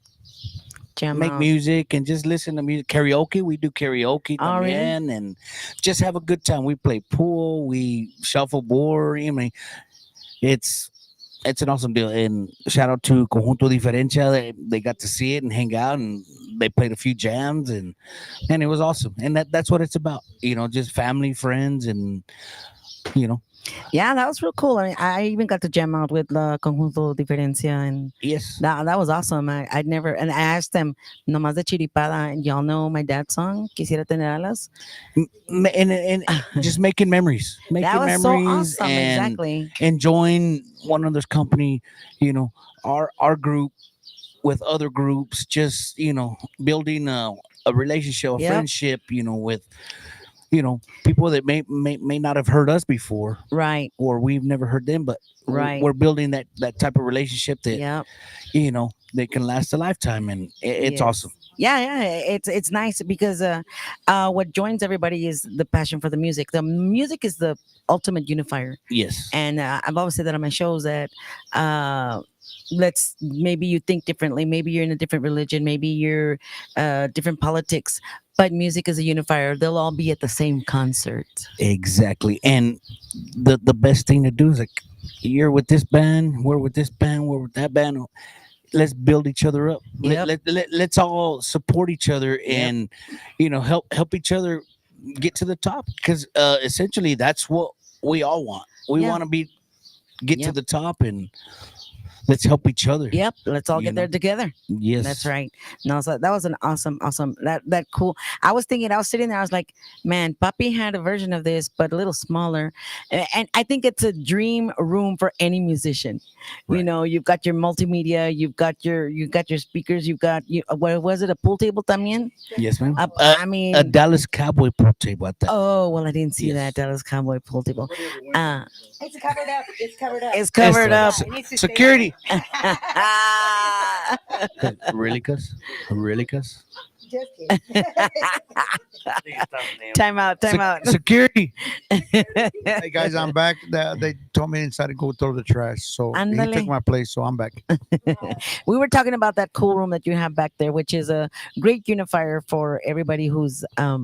Jam make out. music and just listen to music. Karaoke, we do karaoke Oh, really? también, and just have a good time. We play pool, we shuffleboard. I mean, it's an awesome deal. And shout out to Conjunto Diferencia. They got to see it and hang out, and they played a few jams, and it was awesome. And that's what it's about. Just family, friends, and you know, Yeah, that was real cool. I mean, I even got to jam out with Conjunto Diferencia, and yes. that was awesome. I'd never, and I asked them, nomás de chiripada, and y'all know my dad's song, Quisiera tener alas. And just making memories, That was so awesome. and Exactly. enjoying one another's company. Our group with other groups, just building a relationship, a Yep. friendship. With people that may not have heard us before, Right. or we've never heard them, but Right. we're building that type of relationship that Yep. they can last a lifetime, and it's Yes. awesome. Yeah. It's nice because what joins everybody is the passion for the music. The music is the ultimate unifier. Yes. And I've always said that on my shows that maybe you think differently, maybe you're in a different religion, maybe you're different politics, but music is a unifier. They'll all be at the same concert. Exactly. And the best thing to do is, like, you're with this band, we're with this band, we're with that band. Let's build each other up. Yep. Let's all support each other and help each other get to the top, because essentially that's what we all want. We Yeah. want to get to Yep. the top, and let's help each other. Yep, let's all You get there know. together. Yes. That's right. No, so that was an awesome, that cool. I was sitting there, I was like, man, Papi had a version of this, but a little smaller. And I think it's a dream room for any musician. Right. You've got your multimedia, you've got your speakers, what was it, a pool table también? Yes, ma'am. I mean, A Dallas Cowboy pool table at that. oh, well, I didn't see Yes. that Dallas Cowboy pool table. It's covered up. It's covered up. It's covered up. It needs to stay Security. there. Really, cuz? Really, cuz? Just kidding. Time out. Security. Hey guys, I'm back. They told me inside to go throw the trash, so he Ándale. took my place. So I'm back. We were talking about that cool room that you have back there, which is a great unifier for everybody who's are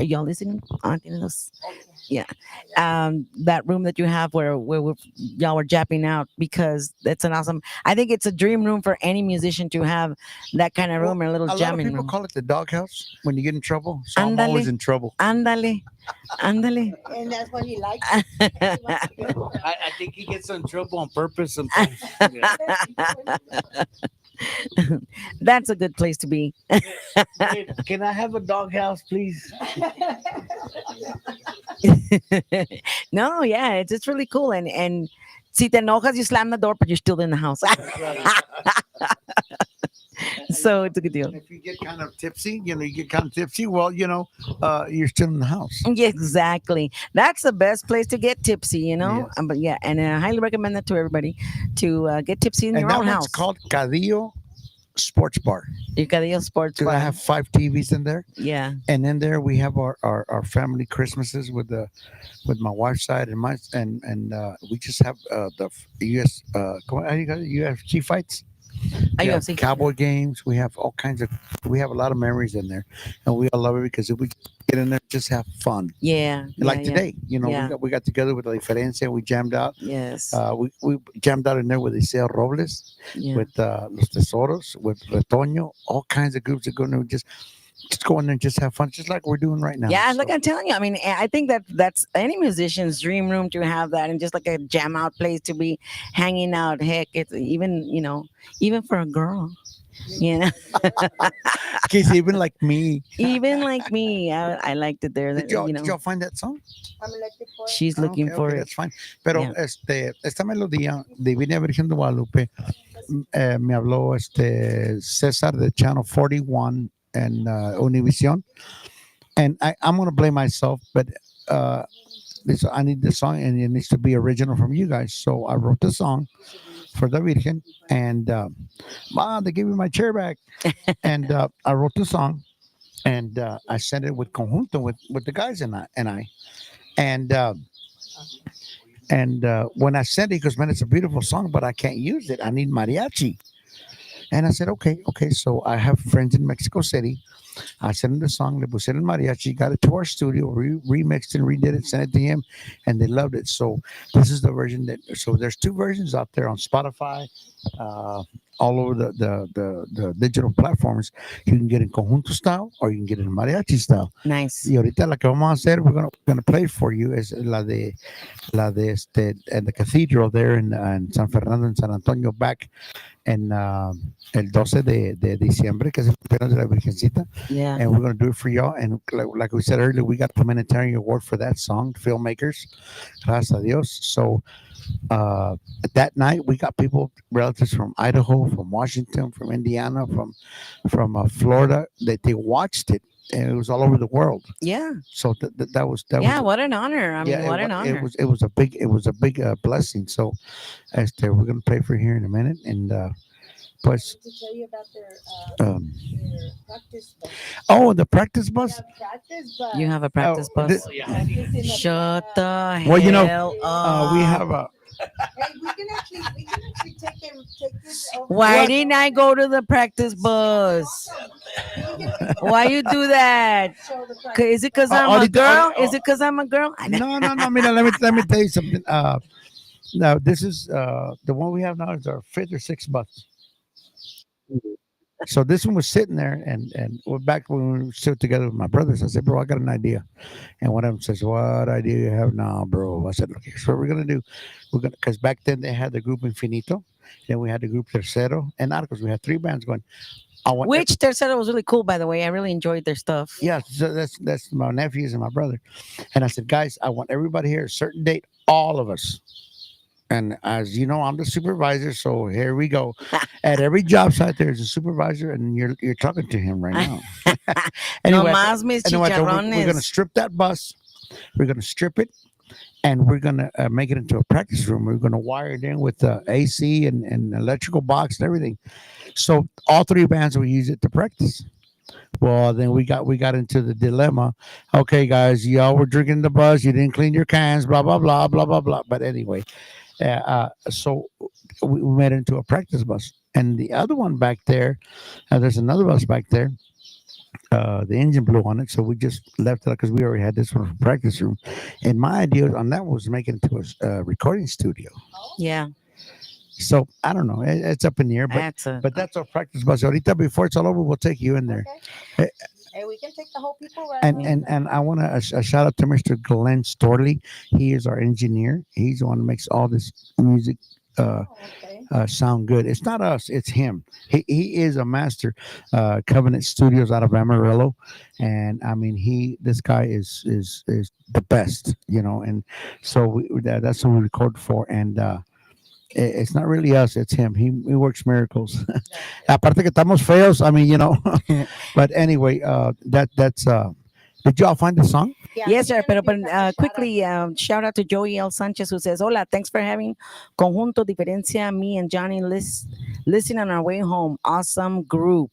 y'all listening? Yeah. That room that you have where y'all were japping out, because that's an awesome. I think it's a dream room for any musician to have that kind of room, or a little A lot of jamming people room. call it the doghouse when you get in trouble. So I'm Ándale. always in trouble. Ándale. And that's what he likes. I think he gets in trouble on purpose sometimes. That's a good place to be. Hey, can I have a doghouse, please? No, yeah, it's really cool. And si te enojas, you slam the door, but you're still in the house. So it's a good deal. If you get kind of tipsy, well, you're still in the house. Yeah, exactly. That's the best place to get tipsy, Yes. But yeah, and I highly recommend that to everybody to get tipsy in And your that own one's house. called Cadillo sports bar. Picadillo Sports Because I Bar. have 5 TVs in there, Yeah. and in there we have our family Christmases with my wife's side and my and we just have the U.S. How do you got it? UFC fights. We have UFC. cowboy games. We have all kinds of. We have a lot of memories in there, and we all love it because if we get in there, just have fun. Yeah. Yeah. Like Yeah. today, Yeah. we got together with La Diferencia. We jammed out. Yes. We jammed out in there with Iseo Robles, Yeah. with Los Tesoros, with Retoño, all kinds of groups that go in there and just go in there and just have fun, just like we're doing right now. Yeah, So, like I'm telling you, I mean, I think that's any musician's dream room to have that, and just like a jam out place to be hanging out. Heck, it's even even for a girl, you know, kids, even like me. even like me, I liked it there. Did That, y'all, did y'all find that song? I'm elected for it. she's Ah, looking okay, for okay, it. that's fine. Pero Yeah. esta melodía, Divina Virgen de Guadalupe, me habló César de Channel 41 and Univision. And I'm going to blame myself, but I need the song and it needs to be original from you guys. So I wrote the song for the Virgen, and Mom, they gave me my chair back. And I wrote the song, and I sent it with conjunto with the guys and I. And when I sent it, he goes, man, it's a beautiful song, but I can't use it. I need mariachi. And I said, okay. So I have friends in Mexico City. I sent him the song, le pusieron mariachi, got it to our studio, remixed and redid it, sent it to him, and they loved it. So this is the version so there's 2 versions out there on Spotify, all over the digital platforms. You can get it in conjunto style or you can get it in mariachi style. Nice. Y ahorita la que vamos a hacer, we're gonna play for you is la de and the cathedral there in San Fernando and San Antonio back en el 12 de diciembre, que es el cumpleaños de la Virgencita. Yeah. And we're going to do it for y'all. And like we said earlier, we got a humanitarian award for that song, filmmakers. Gracias a Dios. So that night, we got relatives from Idaho, from Washington, from Indiana, from Florida, that they watched it. And it was all over the world. Yeah. So that was Yeah. What an honor. I mean, what an honor. it was a big blessing. So we're gonna pray for here in a minute, and pues To tell you about their practice bus. oh, the practice bus. Practice bus. You have a practice Oh, bus. Practice in the Shut the Well, you know, hell up. we have a Hey, we can actually take this over. Why didn't I go to the practice bus? Why you do that? Show the practice. Is it because I'm a ahorita- girl? oh, Is it because I'm a girl? no. Mira, let me tell you something. Now this is the one we have now is our 5th or 6th bus. So this one was sitting there, and we're back when we were still together with my brothers. I said, bro, I got an idea. And one of them says, what idea you have now, bro? I said, look, here's what we're gonna do. Because back then they had the group Infinito, then we had the group Tercero and Arcos. We had 3 bands going. I want Which Tercero was really cool, by the way. I really enjoyed their stuff. yeah, so that's my nephews and my brother. And I said, guys, I want everybody here a certain date, all of us. And as you know, I'm the supervisor, so here we go. At every job site, there's a supervisor, and you're talking to him right now. No Anyway, más mis anyway, so we're going to chicharrones. strip that bus. We're going to strip it, and we're going to make it into a practice room. We're going to wire it in with AC and electrical box and everything. So all 3 bands will use it to practice. Well, then we got into the dilemma. Okay, guys, y'all were drinking the bus. You didn't clean your cans. Blah blah blah blah blah blah. But anyway, so we made it into a practice bus. And the other one back there, there's another bus back there. The engine blew on it, so we just left it because we already had this one for practice room. And my idea on that was making it into a recording studio. Yeah, So I don't know. It's up in the air, but that's our practice bus. Ahorita, before it's all over, we'll take you in there. Okay. Hey, we can take the whole people right And I want to a shout out to Mr. Glenn Storley. He is our engineer. He's the one who makes all this music okay. sound good. It's not us, it's him. He is a master. Covenant Studios out of Amarillo, and I mean this guy is the best, and so that's who we record for. And it's not really us, it's him. He works miracles. Aparte que estamos feos, I mean, but anyway, that's did y'all find the song? Yeah, yes, we're sir. gonna But give that a quickly, shout out to Joey L. Sanchez, who says, "Hola, thanks for having Conjunto Diferencia. Me and Johnny listening on our way home. Awesome group.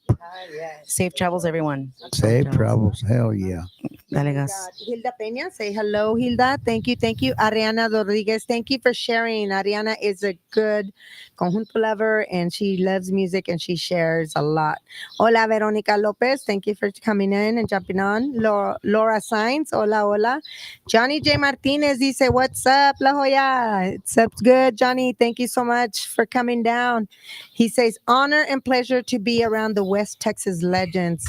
Yes. Safe travels, everyone. Safe travels. Hell yeah. Dale We gas. got Hilda Peña, say hello, Hilda. Thank you, thank you. Ariana Rodriguez, thank you for sharing. Ariana is a good conjunto lover and she loves music and she shares a lot. Hola, Veronica Lopez, thank you for coming in and jumping on. Laura Sainz, hola, hola. Johnny J. Martinez dice, what's up, La Joya? It's up good, Johnny. Thank you so much for coming down. He says, honor and pleasure to be around the West Texas legends.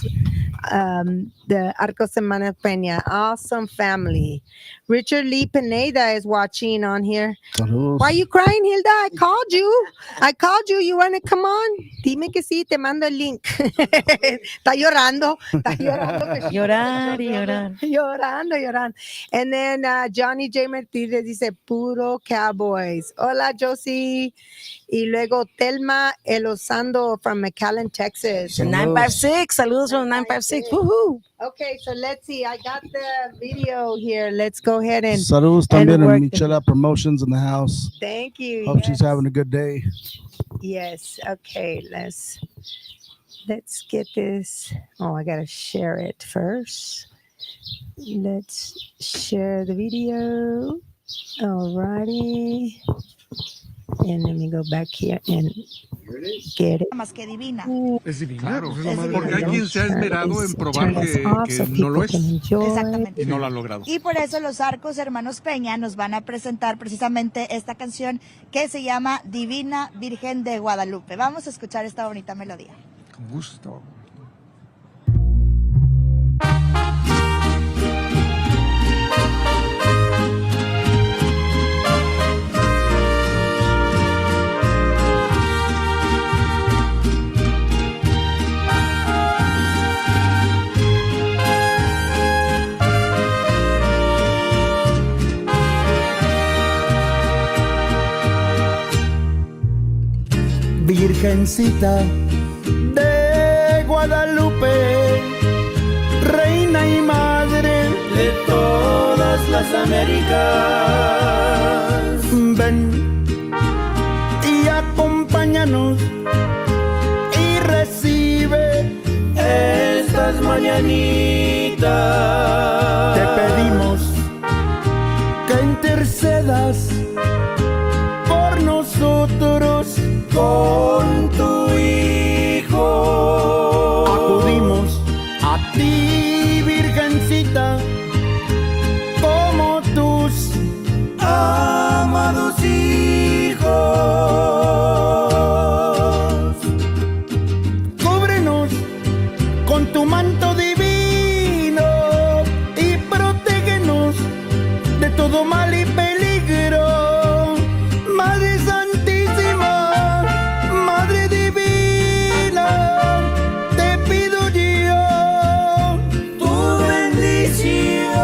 The Arcos Hermanos Pena, awesome family. Richard Lee Pineda is watching on here. Saludos. Why are you crying, Hilda? I called you. I called you. You want to come on? Dime que sí, te mando el link. Está llorando. Está llorando. que she- Llorar y llorar. Llorando, llorando. And then Johnny J. Martinez dice, puro Cowboys. Hola, Josie. Y luego Telma Elosando from McAllen, Texas. The 956. Saludos from 956. Woohoo. Okay, so let's see. I got the video here. Let's go ahead and Saludos también work en Michela Promotions in the house. thank you. Hope yes. she's having a good day. Yes. Okay, let's get this. Oh, I gotta share it first. Let's share the video. Alrighty. And let me go back here and get it. Más que divina. Es divina. Claro, Pues es la madre porque de hay Dios. quien se ha esmerado en probar Turn this que, off que so no lo people es can enjoy. Exactamente. y no lo han logrado. Y por eso los Arcos Hermanos Peña nos van a presentar precisamente esta canción que se llama Divina Virgen de Guadalupe. Vamos a escuchar esta bonita melodía. Con gusto. Virgencita de Guadalupe, reina y madre de todas las Américas, ven y acompáñanos y recibe estas mañanitas. Te pedimos que intercedas por nosotros con tu Hijo. Acudimos a ti, Virgencita, como tus amados hijos. Cúbrenos con tu manto divino y protégenos de todo mal y peligro. Madre Santísima, Madre Divina, te pido yo tu bendición.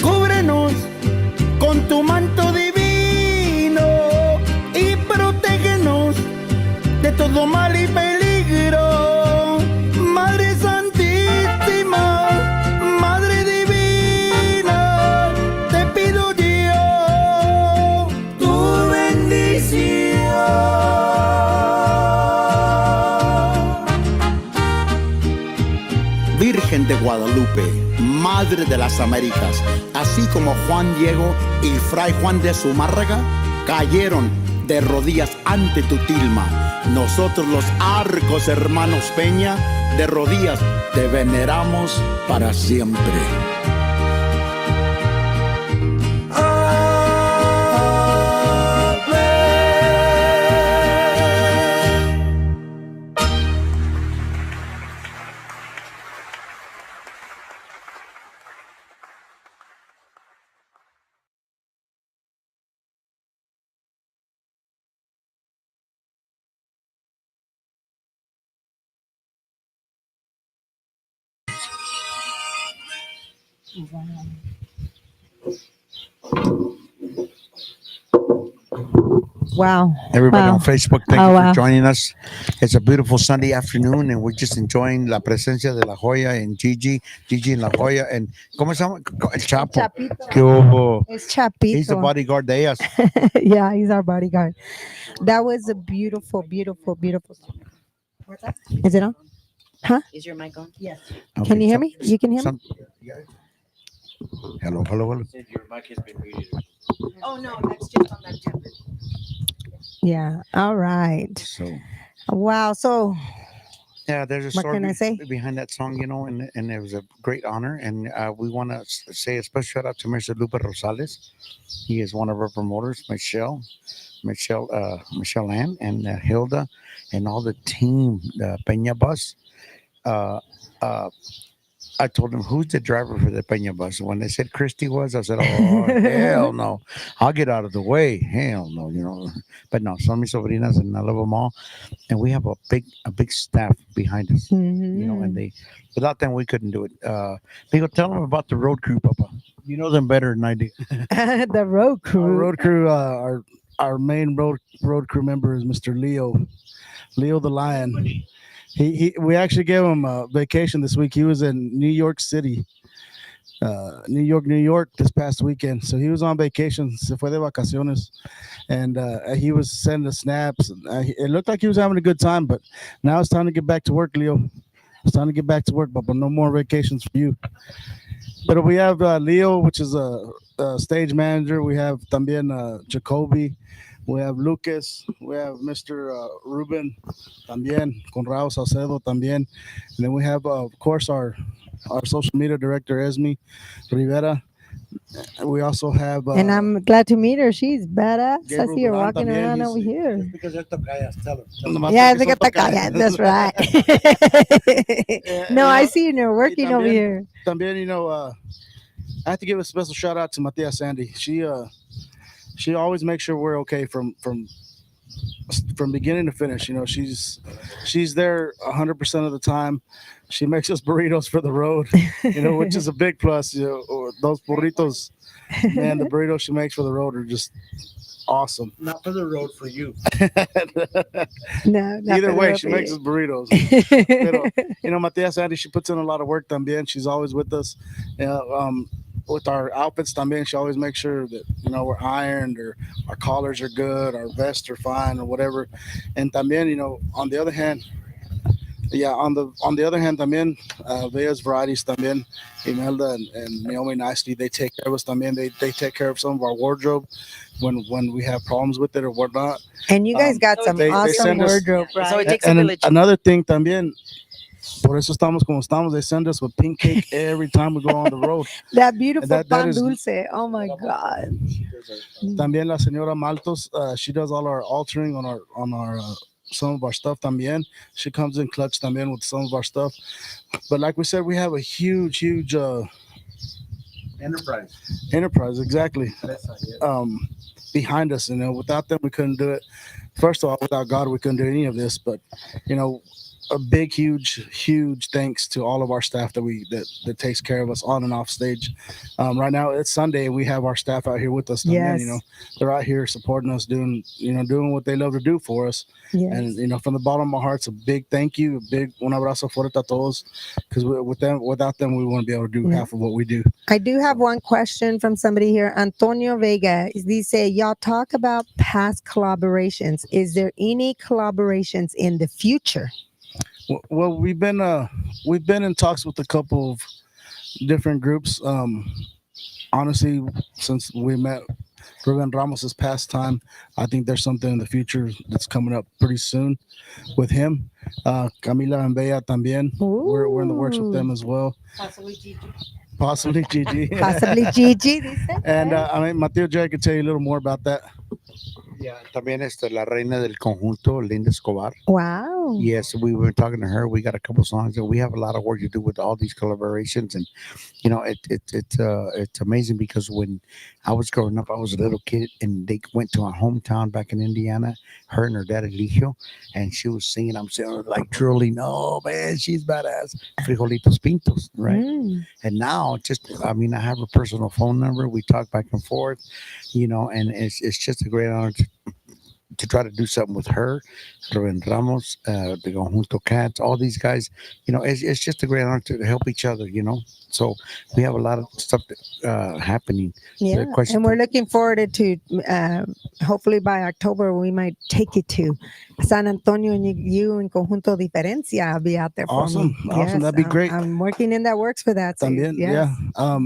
Cúbrenos con tu manto divino y protégenos de todo mal y peligro. Madre Santísima, Madre Divina, te pido yo tu bendición. Virgen de Guadalupe, Madre de las Américas, así como Juan Diego y Fray Juan de Zumárraga cayeron de rodillas ante tu tilma, nosotros los Arcos Hermanos Peña de rodillas te veneramos para siempre. Wow. Everybody Wow. on Facebook, thank Oh, you wow. for joining us. It's a beautiful Sunday afternoon, and we're just enjoying la presencia de La Joya and Gigi and La Joya, and ¿cómo se llama? El Chapo. Chapito. ¿Qué hubo? It's He's the Chapito. bodyguard de ellas. Yeah, he's our bodyguard. That was a beautiful, beautiful, beautiful. Is it on? Is your mic on? Yes. Okay, Can you hear me? You can hear me? some- Hello, hello, hello. Your mic has been muted. Oh no, that's just on that tablet. Yeah. All right. So Wow. So yeah, there's a What story can I say? behind that song, and it was a great honor. And we want to say a special shout out to Mr. Lupe Rosales. He is one of our promoters, Michelle Ann, and Hilda, and all the team, the Peña bus. Uh, uh, I told him, who's the driver for the Peña bus? When they said Christy was, I said, oh, hell no. I'll get out of the way. Hell no. But no, son mis sobrinas, and I love them all. And we have a big staff behind us, and they, without them, we couldn't do it. People, tell them about the road crew, Papa. You know them better than I do. the road Our crew. road crew, our main road crew member is Mr. Leo the Lion. We actually gave him a vacation this week. He was in New York City, New York this past weekend. So he was on vacation, se fue de vacaciones, and he was sending us snaps. It looked like he was having a good time, but now it's time to get back to work, Leo. It's time to get back to work, but no more vacations for you. But we have Leo, which is a stage manager. We have también Jacoby. We have Lucas. We have Mr. Ruben también, con Raúl Salcedo también. And then we have, of course, our social media director, Esme Rivera. And we also have. And I'm glad to meet her. She's badass. I Gabriel see her Duran walking también. around He's- over here. Because they're tocayas, tell them. Nomás Yeah, porque look son at that guy. tocayas. That's right. No, I see her working over también- here. También, I have to give a special shout out to Matia Sandy. She always makes sure we're okay from beginning to finish. She's there 100% of the time. She makes us burritos for the road, which is a big plus. Or those burritos, man, the burritos she makes for the road are just awesome. Not for the road, for you. No, not Either for the way, road she for makes you. us burritos. Pero, Matia Sandy, she puts in a lot of work también. She's always with us. With our outfits también, she always makes sure that we're ironed, or our collars are good, our vests are fine, or whatever. And también, on the other hand, on the other hand también, Vea's Varieties también, Imelda and Naomi Nicely, they take care of us también. They take care of some of our wardrobe when we have problems with it or whatnot. And you guys got some they awesome send us- wardrobe, right? So it takes a And village. another thing también, por eso estamos como estamos. They send us with pink cake every time we go on the road. That beautiful that pan is- dulce. Oh my God. También la señora Maltos, she does all our altering on our some of our stuff también. She comes in clutch también with some of our stuff. But like we said, we have a huge enterprise, exactly. Behind us, without them we couldn't do it. First of all, without God we couldn't do any of this. But a big, huge thanks to all of our staff that takes care of us on and off stage. Right now it's Sunday and we have our staff out here with us. Yes. They're out here supporting us, doing what they love to do for us. Yes. And from the bottom of my heart, it's a big thank you, a big un abrazo fuerte a todos, because without them, we wouldn't be able to do Yeah. half of what we do. I do have one question from somebody here. Antonio Vega. Dice, y'all talk about past collaborations. Is there any collaborations in the future? Well, we've been in talks with a couple of different groups. Honestly, since we met Ruben Ramos this past time, I think there's something in the future that's coming up pretty soon with him. Camila and Bea también. We're in the works with them as well. Possibly Gigi. Possibly Gigi. Dice. And Mateo Jerry can tell you a little more about that. Yeah, también la reina del conjunto, Linda Escobar. Wow. Yes, we were talking to her. We got a couple songs, and we have a lot of work to do with all these collaborations. And it's amazing because when I was growing up, I was a little kid, and they went to our hometown back in Indiana. Her and her dad Eligio, and she was singing. I'm saying like truly, no man, she's badass. Frijolitos Pintos, right? Mm. And now, I mean, I have her personal phone number. We talk back and forth, and it's just a great honor to try to do something with her, Ruben Ramos, the Conjunto Cats, all these guys. It's just a great honor to help each other. So we have a lot of stuff happening. Yeah, question and we're looking forward to hopefully by October we might take you to San Antonio, and you and Conjunto Diferencia will be out there for Awesome, me. awesome. That'd be great. I'm working in that works for that. So También, yes. yeah.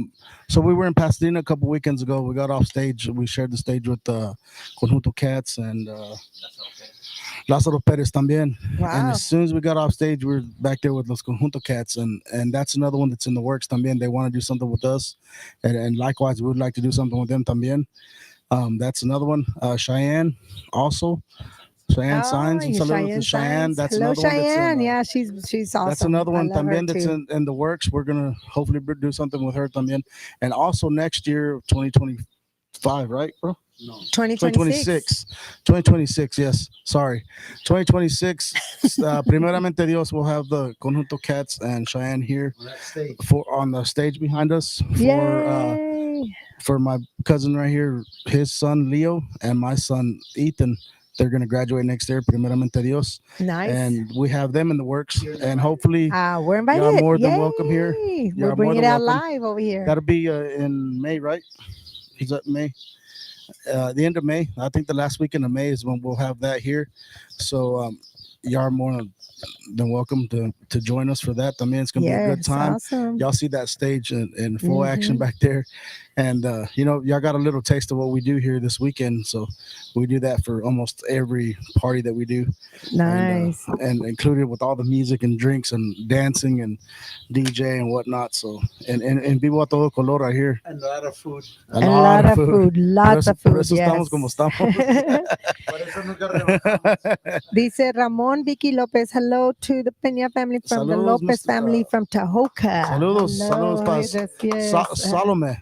So we were in Pasadena a couple weekends ago. We got off stage. We shared the stage with Conjunto Cats and Lázaro Perez también. And Wow. as soon as we got off stage, we were back there with Los Conjunto Cats, and that's another one that's in the works también. They want to do something with us, and likewise, we would like to do something with them también. That's another one. Cheyenne also. Cheyenne Signs. And saludos to Cheyenne. Signs. That's Hello, another one that's Cheyenne. in, Yeah, she's awesome. that's another I one love her también that's too. in the works. We're gonna hopefully do something with her también, and also next year, 2025, right, bro? 2026. 2026, yes. Sorry. 2026. Primeramente Dios, will have the Conjunto Cats and Cheyenne here on the stage behind us Yay. for my cousin right here, his son Leo, and my son Ethan. They're going to graduate next year, primeramente Dios. Nice. And we have them in the works, and hopefully We're invited. y'all more than welcome here. Yay. Y'all We're bringing more it than out welcome. live over here. that'll be in May, right? Is that May? The end of May. I think the last weekend of May is when we'll have that here. So y'all are more than welcome to join us for that. I mean, it's gonna be a good time. Awesome. Y'all see that stage in full action back there, and y'all got a little taste of what we do here this weekend. So we do that for almost every party that we do. Nice. And included with all the music and drinks and dancing and DJ and whatnot. So and vivo a todo color right here. And a lot of food. A lot of food. Lots of Por food. eso Yes. estamos como estamos. Por eso nunca rebajamos. Dice Ramon Vicky Lopez, hello to the Peña family from the Saludos, Lopez Mr. family from Tahoka. Saludos, Hello, saludos, Paz. yes. Salome.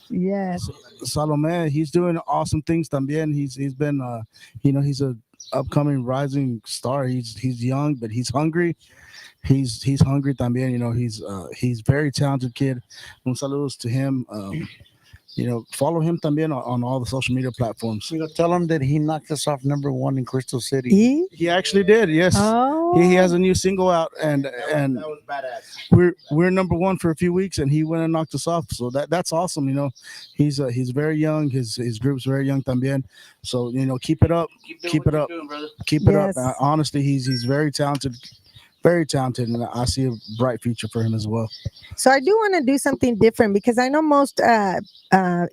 Yes. Salome, he's doing awesome things también. He's been he's a upcoming rising star. He's young, but he's hungry. He's hungry también. He's very talented kid. Un saludos to him. Follow him también on all the social media platforms. Tell him that he knocked us off #1 in Crystal City. He actually did. Yes. Oh. He has a new single out, and That was badass. we're #1 for a few weeks, and he went and knocked us off. So that's awesome. He's very young. His group's very young también. So keep it up. Keep it up. Keep it up. Yes. Honestly, he's very talented. Very talented, and I see a bright future for him as well. So I do want to do something different because I know most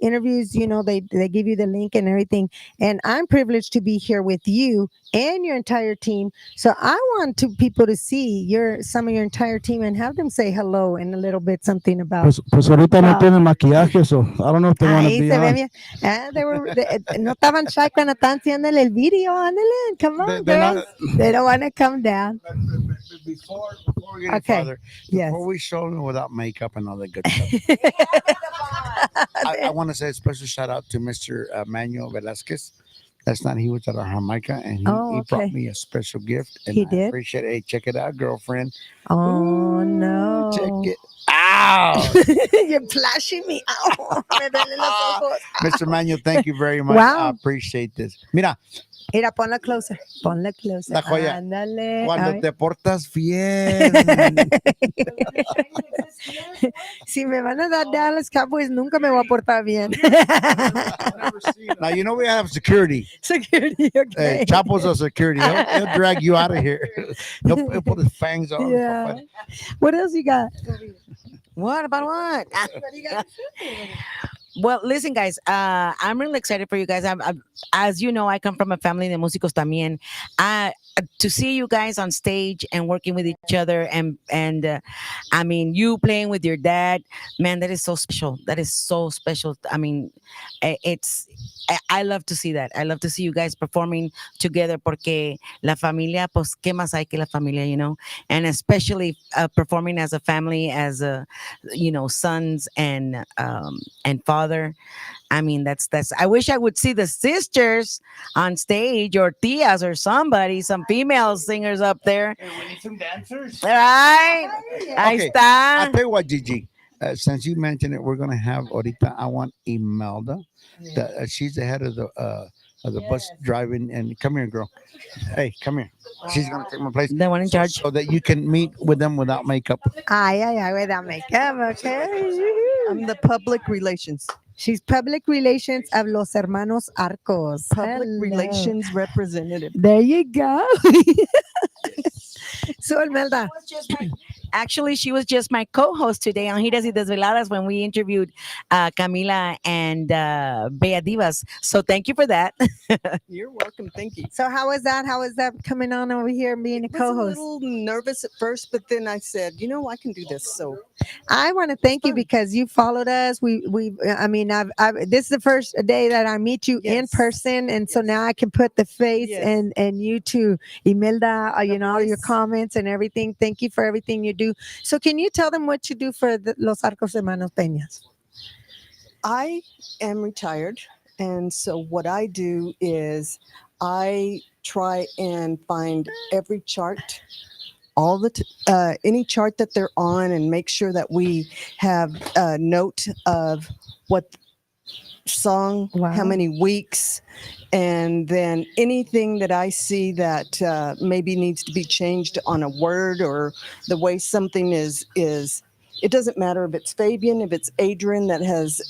interviews, they give you the link and everything, and I'm privileged to be here with you and your entire team. So I want people to see some of your entire team and have them say hello and a little bit something about. Pues ahorita Wow. no tienen maquillaje, so I don't know if they want to Ahí be se ve on. bien. No estaban shy cuando estaban haciéndole el video. Ándale, come on, They're girls. not- They don't want to come down. Before we get Okay. farther, Yes. before we show them without makeup and all that good stuff, I want to say a special shout out to Mr. Manuel Velasquez. That's not he was at our Jamaica, and he Okay. brought me a special gift, and He I did? appreciate it. Hey, check it out, girlfriend. Oh, no. Check it out. You're flashing me. Ow. Me duelen los ojos. Mr. Manuel, thank you very much. Wow. I appreciate this. Mira, Mira, ponla closer. Ponla closer. La joya. Ándale. cuando Ay. te portas bien. Si me van a dar Dallas Cowboys, nunca me voy a portar bien. Now, we have security. Security, okay. Hey, Chapo's a security. He'll drag you out of here. He'll put his fangs on. Yeah. What else you got? What about what? Well, listen, guys. I'm really excited for you guys. As you know, I come from a family de músicos también. To see you guys on stage and working with each other, and I mean, you playing with your dad, man, that is so special. That is so special. I mean, it's. I love to see that. I love to see you guys performing together, porque la familia, pues, qué más hay que la familia, you know, and especially performing as a family, as a, sons and father. I mean, that's. I wish I would see the sisters on stage, or tias, or somebody, some female singers up there. And we need some dancers. Right? Ahí Okay, está. I'll tell you what, Gigi. Since you mentioned it, we're gonna have ahorita. I want Imelda. She's the head of the bus driving. And come here, girl. Hey, come here. She's gonna take my place. The one in charge. So that you can meet with them without makeup. Ay, without makeup, okay. I'm the public relations. She's public relations of Los Hermanos Arcos. Public Hello. relations representative. There you go. So, Imelda, Actually, she was just my co-host today on Giras y Desveladas when we interviewed Camila and Bea Divas. So thank you for that. You're welcome. Thank you. so how was that? How is that coming on over here and being a I was a co-host? little nervous at first, but then I said, I can do this. So I want to thank you fun. because you followed us. I mean, I've this is the first day that I meet you in Yes. person, and so now I can put the face Yes. and you to Imelda, all your voice. comments and everything. Thank you for everything you do. So, can you tell them what you do for Los Arcos Hermanos Peñas? I am retired. And so what I do is I try and find every chart, any chart that they're on, and make sure that we have a note of what song, Wow. how many weeks, and then anything that I see that maybe needs to be changed on a word, or the way something is. It doesn't matter if it's Fabian, if it's Adrian that has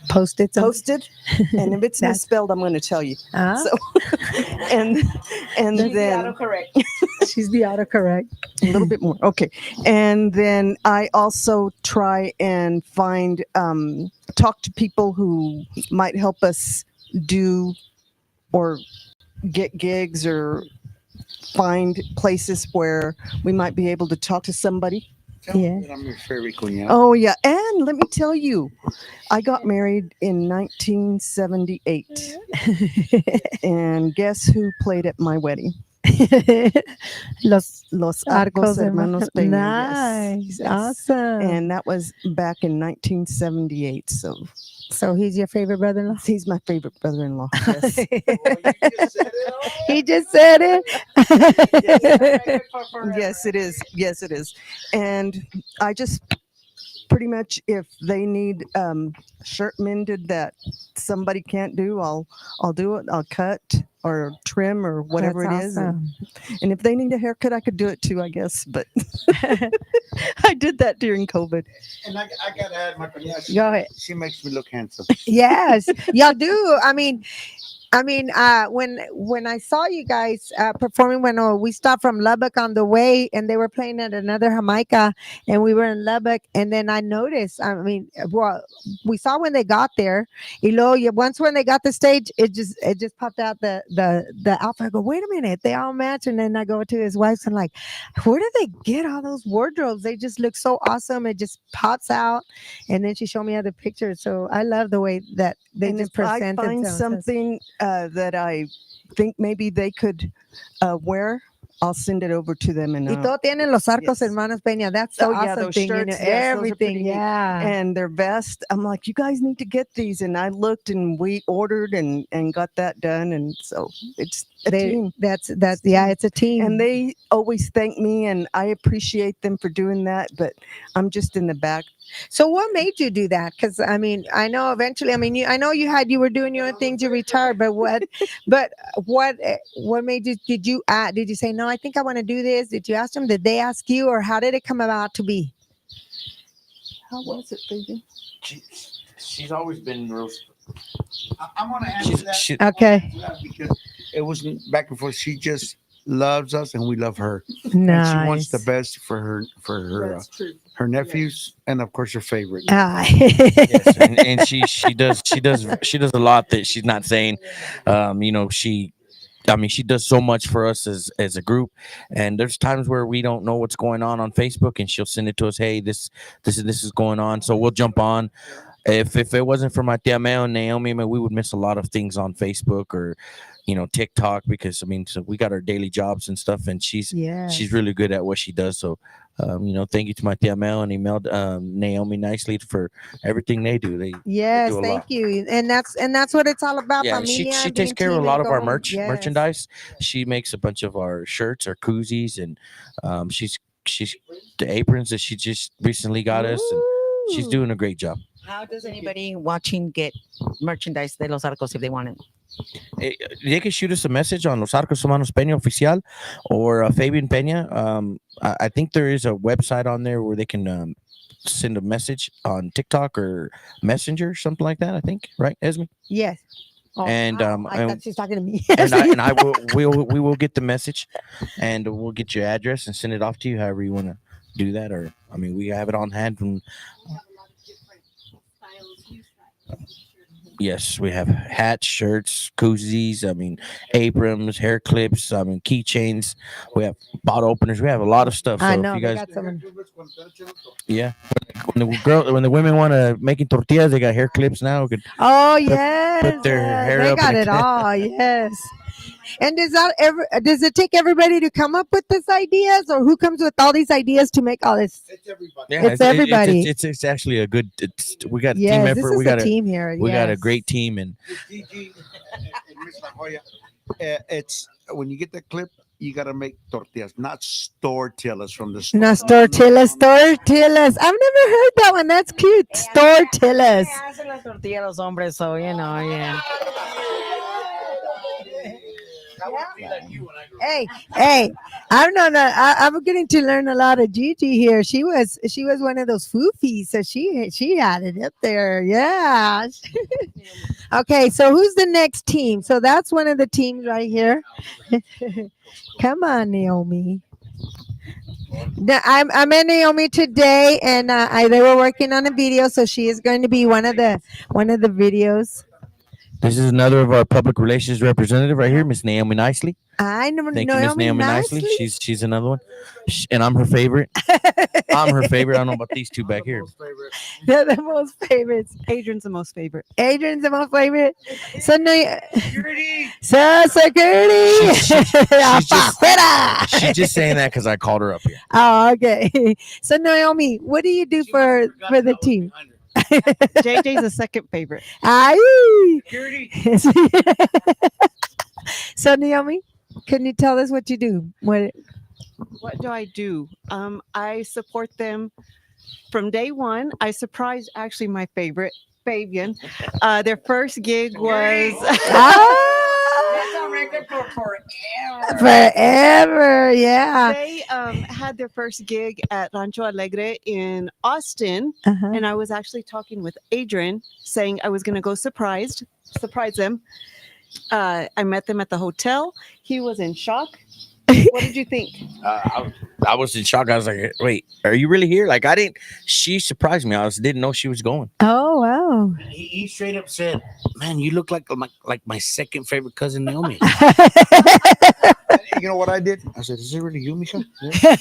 Posted some. posted, and if it's That's- misspelled, I'm going to tell you. Ah, So, and then she's the autocorrect. a little bit more. Okay. And then I also try and find, talk to people who might help us do or get gigs, or find places where we might be able to talk to somebody. Yeah. I'm your favorite cuñado. Oh, yeah. And let me tell you, I got married in 1978. And guess who played at my wedding? Los Los Arcos Arcos Hermanos Pena. Nice. Yes. Awesome. And that was back in 1978. So he's your favorite brother-in-law? He's my favorite brother-in-law. Yes. He just said it. Yes, it is. Yes, it is. And I just pretty much, if they need shirt mended that somebody can't do, I'll do it. I'll cut or trim or whatever That's it is. awesome. And if they need a haircut, I could do it too, I guess. But I did that during COVID. And I gotta add, my cuñada. Go ahead. She makes me look handsome. Yes, y'all do. I mean, when I saw you guys performing when we stopped from Lubbock on the way, and they were playing at another Jamaica, and we were in Lubbock, and then I noticed. I mean, well, we saw when they got there. Once when they got the stage, it just popped out the outfit. I go, wait a minute, they all match. And then I go to his wife and like, where did they get all those wardrobes? They just look so awesome. It just pops out. And then she showed me other pictures. So I love the way that they And just if I present find themselves. something that I think maybe they could wear, I'll send it over to them. And Y todo tienen los Arcos yes. Hermanos Peña. That's the Oh, yeah, awesome those thing. shirts, yes, those are Everything. pretty neat. Yeah. and their vest. I'm like, you guys need to get these. And I looked, and we ordered and got that done. And so it's a team. That's yeah, it's a team. And they always thank me, and I appreciate them for doing that. But I'm just in the back. So what made you do that? Because I mean, I know eventually. I mean, I know you were doing your own thing to retire, but what made you? Did you say no? I think I want to do this. Did you ask them? Did they ask you, or how did it come about to be? How was it, baby? She's always been real. I'm gonna answer that. Okay. Because it wasn't back and forth. She just loves us and we love her. And she wants the Nice. best for her nephews and of course her favorite. Ah. Yes, and she does a lot that she's not saying. She does so much for us as a group, and there's times where we don't know what's going on Facebook, and she'll send it to us. Hey, this is going on, so we'll jump on. If it wasn't for my tia Mel and Naomi, man, we would miss a lot of things on Facebook or TikTok, because so we got our daily jobs and stuff, and she's Yes. really good at what she does. So thank you to my tia Mel and Naomi nicely for everything they do. They Yes, do a thank lot. you. And that's what it's all about. Yeah, Familia she and takes being care of a team lot and of our going. Yes. merchandise. She makes a bunch of our shirts, our koozies, and she's the aprons that she just recently got us, and she's Ooh. doing a great job. How does anybody watching get merchandise de Los Arcos if they want it? They can shoot us a message on Los Arcos Hermanos Pena Oficial or Fabian Pena. I think there is a website on there where they can send a message on TikTok or Messenger, something like that. I think, right, Esme? Yes. Oh, And wow. I thought she was talking to me. and I we will get the message, and we'll get your address and send it off to you, however you want to do that. Or we have it on hand from. Yes, we have hats, shirts, koozies. Aprons, hair clips. Keychains. We have bottle openers. We have a lot of stuff. So I if know you they guys, got some. yeah, when the women want to making tortillas, they got hair clips now. We could Oh yes, put their hair they up got and it all. Yes. And does it take everybody to come up with these ideas, or who comes with all these ideas to make all this? Yeah, It's everybody. It's actually a good. We got a team Yes, this effort. is We got a team here. we got a Yes. great team, and Gigi and Miss La Joya, it's when you get the clip, you gotta make tortillas, not tortillas from the store. No, tortillas, tortillas. I've never heard that one. That's cute. Tortillas. Hacen las tortillas los hombres, so yeah. Hey, I'm not. I'm getting to learn a lot of Gigi here. She was one of those foofies, so she had it up there. Yeah. Okay, so who's the next team? So that's one of the teams right here. Come on, Naomi. I met Naomi today, and they were working on a video, so she is going to be one of the videos. this is another of our public relations representative right here, Miss Naomi Nicely. I know Thank you, Miss Naomi Nicely. She's another one, and I'm her favorite. I'm her favorite. I don't know about these two back here. They're the most favorites. Adrian's the most favorite. Adrian's the most favorite. So no, so security. She's just saying that because I called her up here. Oh, okay. So Naomi, what do you do for the team? JJ's a second favorite. Aye. So Naomi, can you tell us what you do? What? What do I do? I support them from day one. I surprised actually my favorite, Fabian. Their first gig was Forever, yeah. they had their first gig at Rancho Alegre in Austin, Uh-huh. and I was actually talking with Adrian, saying I was going to go surprise them. I met them at the hotel. He was in shock. What did you think? I was in shock. I was like, "Wait, are you really here?" Like, I didn't. She surprised me. I didn't know she was going. Oh wow. He straight up said, "Man, you look like my second favorite cousin Naomi." You know what I did? I said, "Is it really you, Misha?" Yeah.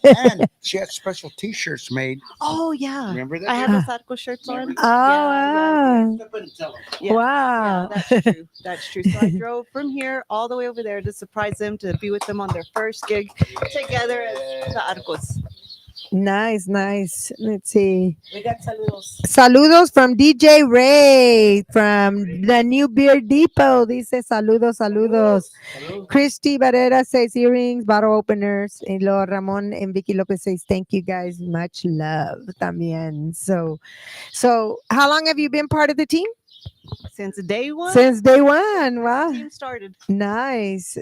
And she had special T-shirts made. Oh yeah, Remember that? I had the Sarco shirts on. Oh Yeah. wow. Yeah, that's true. That's true. So I drove from here all the way over there to surprise them, to be with them on their first gig together as the Arcos. Nice. Let's see. We got saludos. Saludos from DJ Ray from the New Beer Depot. Dice saludos. Christy Barrera says earrings, bottle openers. Y luego Ramon and Vicky Lopez says thank you guys, much love también. So how long have you been part of the team? Since day one. Since day one. Wow. Team started. Nice.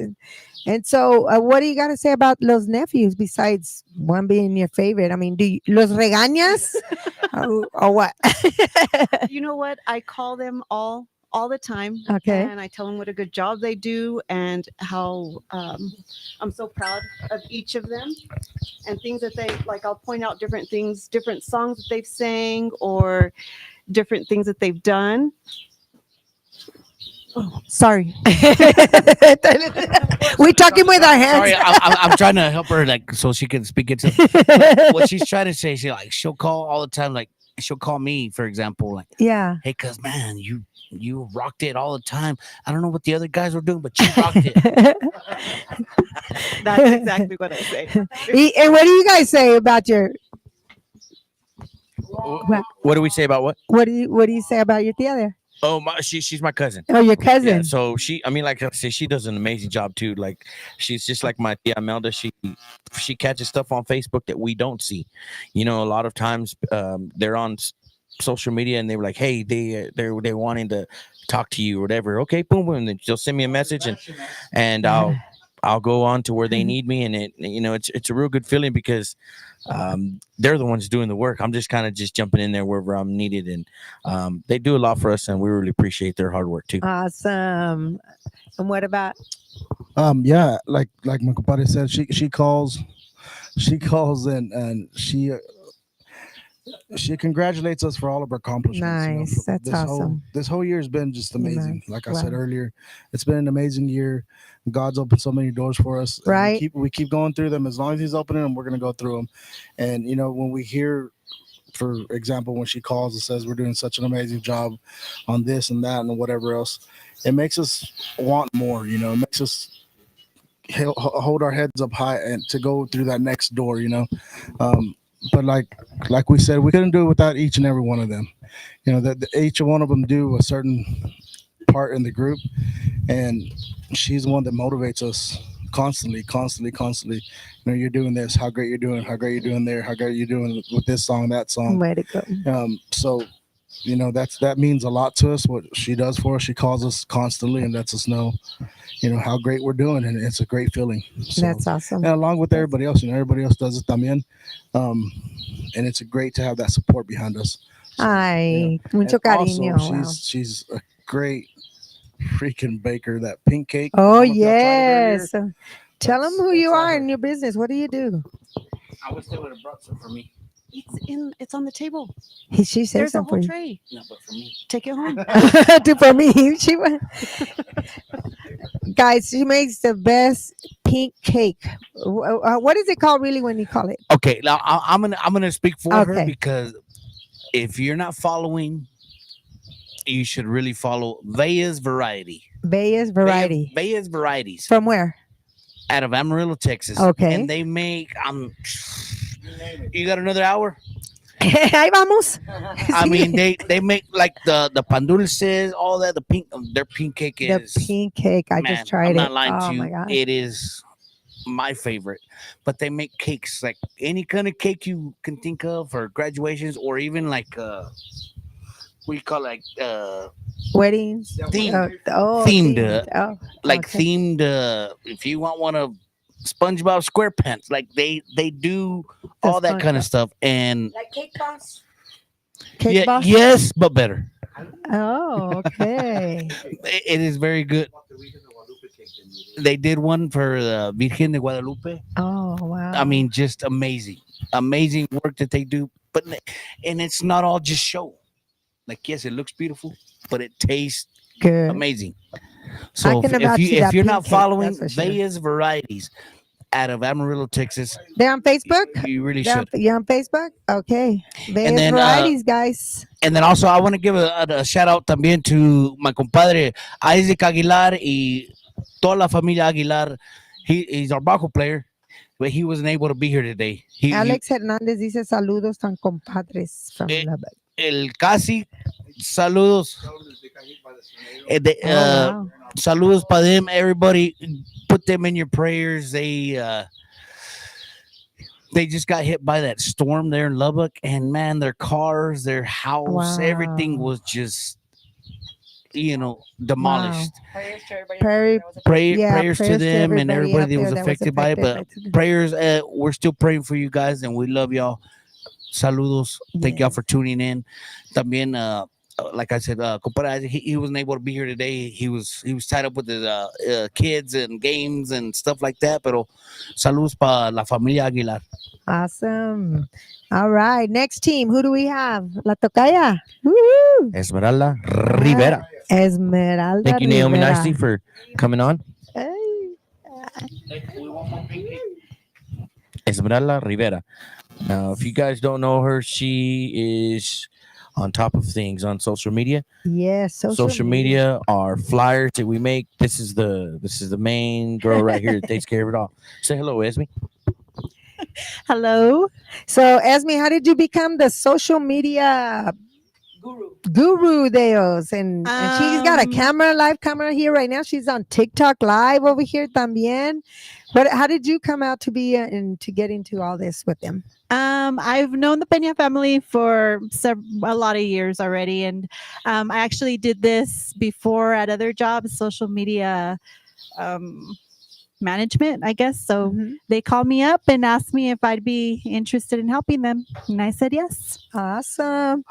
And so, what do you got to say about los nephews besides one being your favorite? I mean, do you los regañas or what? You know what? I call them all all the time. Okay. And I tell them what a good job they do and how I'm so proud of each of them and things that they like. I'll point out different things, different songs that they've sang or different things that they've done. Oh, sorry. We're talking with our hands. Sorry, I'm trying to help her like so she can speak into what she's trying to say. She'll call all the time. Like she'll call me, for example, like, Yeah. "Hey, cuz man, you rocked it all the time. I don't know what the other guys were doing, but you rocked it." That's exactly what I say. And what do you guys say about your? What do we say about what? What do you say about your tia there? Oh, she's my cousin. Oh, your cousin. Yeah, so I mean, like I say, she does an amazing job too. Like she's just like my tia Melda. She catches stuff on Facebook that we don't see. You know, a lot of times they're on social media and they were like, hey, they're wanting to talk to you or whatever. Okay, boom, boom. And then she'll send me a message and I'll go on to where they need me, and it's a real good feeling because they're the ones doing the work. I'm just kind of just jumping in there wherever I'm needed, and they do a lot for us, and we really appreciate their hard work too. Awesome. And what about? Yeah, like my compadre said, she calls and she congratulates us for all of our accomplishments. Nice. That's awesome. This whole year has been just amazing. Nice. Like I said earlier, it's been an amazing year. God's opened so many doors for us. Right. We keep going through them. As long as He's opening them, we're going to go through them. And when we hear, for example, when she calls and says we're doing such an amazing job on this and that and whatever else, it makes us want more. It makes us hold our heads up high and to go through that next door. But like we said, we couldn't do it without each and every one of them. That each one of them do a certain part in the group, and she's the one that motivates us constantly. You're doing this, how great you're doing there, how great you're doing with this song, that song. Way to go. So that means a lot to us, what she does for us. She calls us constantly and lets us know how great we're doing, and it's a great feeling. So, That's awesome. and along with everybody else, everybody else does it también. And it's great to have that support behind us. So, Ay, mucho and also, cariño. Wow. she's a great freaking baker. That pink cake. Oh, I don't know if y'all tried it earlier. yes. Tell them who you are in your business. What do you do? I wish they would have brought some for me. It's on the table. She said There's a something whole for tray. No, but for me. Take it home. you. For me. Guys, she makes the best pink cake. What is it called really when you call it? Okay, now I'm gonna speak for her Okay. because if you're not following, you should really follow Veya's Variety. Bayes Variety. Veya's Varieties From where? out of Amarillo, Texas. Okay. And they make you got another hour? Ahí vamos. I mean, they make like the pan dulces, all that. Their pink cake The is pink cake. I man, just tried I'm not it. lying Oh to my you. God. It is my favorite. But they make cakes like any kind of cake you can think of for graduations or even like what do you call it? Like Weddings. themed, Themed. Oh, like okay. themed. If you want one of SpongeBob SquarePants, like they do The all that kind of SpongeBob. stuff. And Like Cake Boss. Cake Boss? yes, but better. Oh, okay. It is very good. They did one for the Virgen de Guadalupe. Oh, wow. I mean, just amazing work that they do. But and it's not all just show. Like, yes, it looks beautiful, but it tastes good. amazing. I So can vouch to if that you're pink not cake, following that's for sure. Veya's Varieties out of Amarillo, Texas, They're on Facebook? you really They're should. you're on Facebook? Okay. Bayes then, Varieties, guys. And then also, I want to give a shout out también to my compadre Isaac Aguilar y toda la familia Aguilar. He's our bajo player, but he wasn't able to be here today. Alex Hernández dice saludos tan compadres from Eh, Lubbock. El casi saludos. Oh, wow. Saludos para them. Everybody, put them in your prayers. They just got hit by that storm there in Lubbock, and man, their cars, their house, everything Wow. was just demolished. Prayers to everybody. Prayers to them and everybody that was out there affected by it. But prayers, we're still praying for you guys, and we love y'all. Saludos. Thank y'all Yes. for tuning in. También like I said, compadre, he wasn't able to be here today. He was tied up with his kids and games and stuff like that. Pero saludos para la familia Aguilar. Awesome. All right. Next team. Who do we have? La Tocaya. Woo! Esmeralda Rivera. Esmeralda. Thank you, Naomi Rivera. Nicely, for coming on. Hey. Esmeralda Rivera. Now, if you guys don't know her, she is on top of things on social media. Yes, Social media are flyers that we make. This is the main girl right here that takes care of it all. Say hello, Esme. Hello. So, Esme, how did you become the social media guru Deos? And she's got a live camera here right now. She's on TikTok live over here también. But how did you come out to be and to get into all this with them? I've known the Pena family for a lot of years already, and I actually did this before at other jobs, social media management, I guess. So they called me up and asked me if I'd be interested in helping them, and I said yes. Awesome.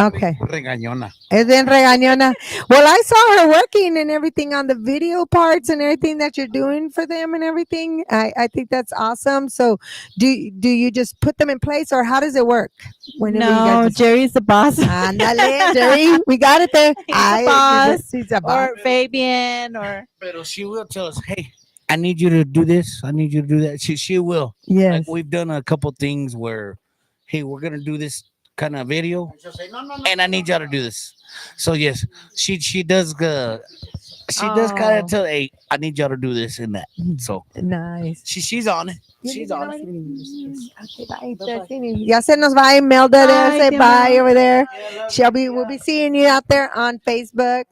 Okay. Regañona. Es bien regañona. Well, I saw her working and everything on the video parts and everything that you're doing for them and everything. I think that's awesome. So, do you just put them in place, or how does it work? Whenever you No, guys Jerry's the boss. Ándale, Jerry, we got it there. He's the boss. She's a boss. Or Fabian, or Pero she will tell us, hey, I need you to do this. I need you to do that. She will. Yes. Like we've done a couple things where, hey, we're gonna do this kind of video, and I need y'all to do this. So yes, she does. She does kind of tell, hey, I need y'all to do this and that. So nice. She's on it. She's on it. Okay, bye. Ya se nos va Imelda there. Say bye over there. We'll be seeing you out there on Facebook.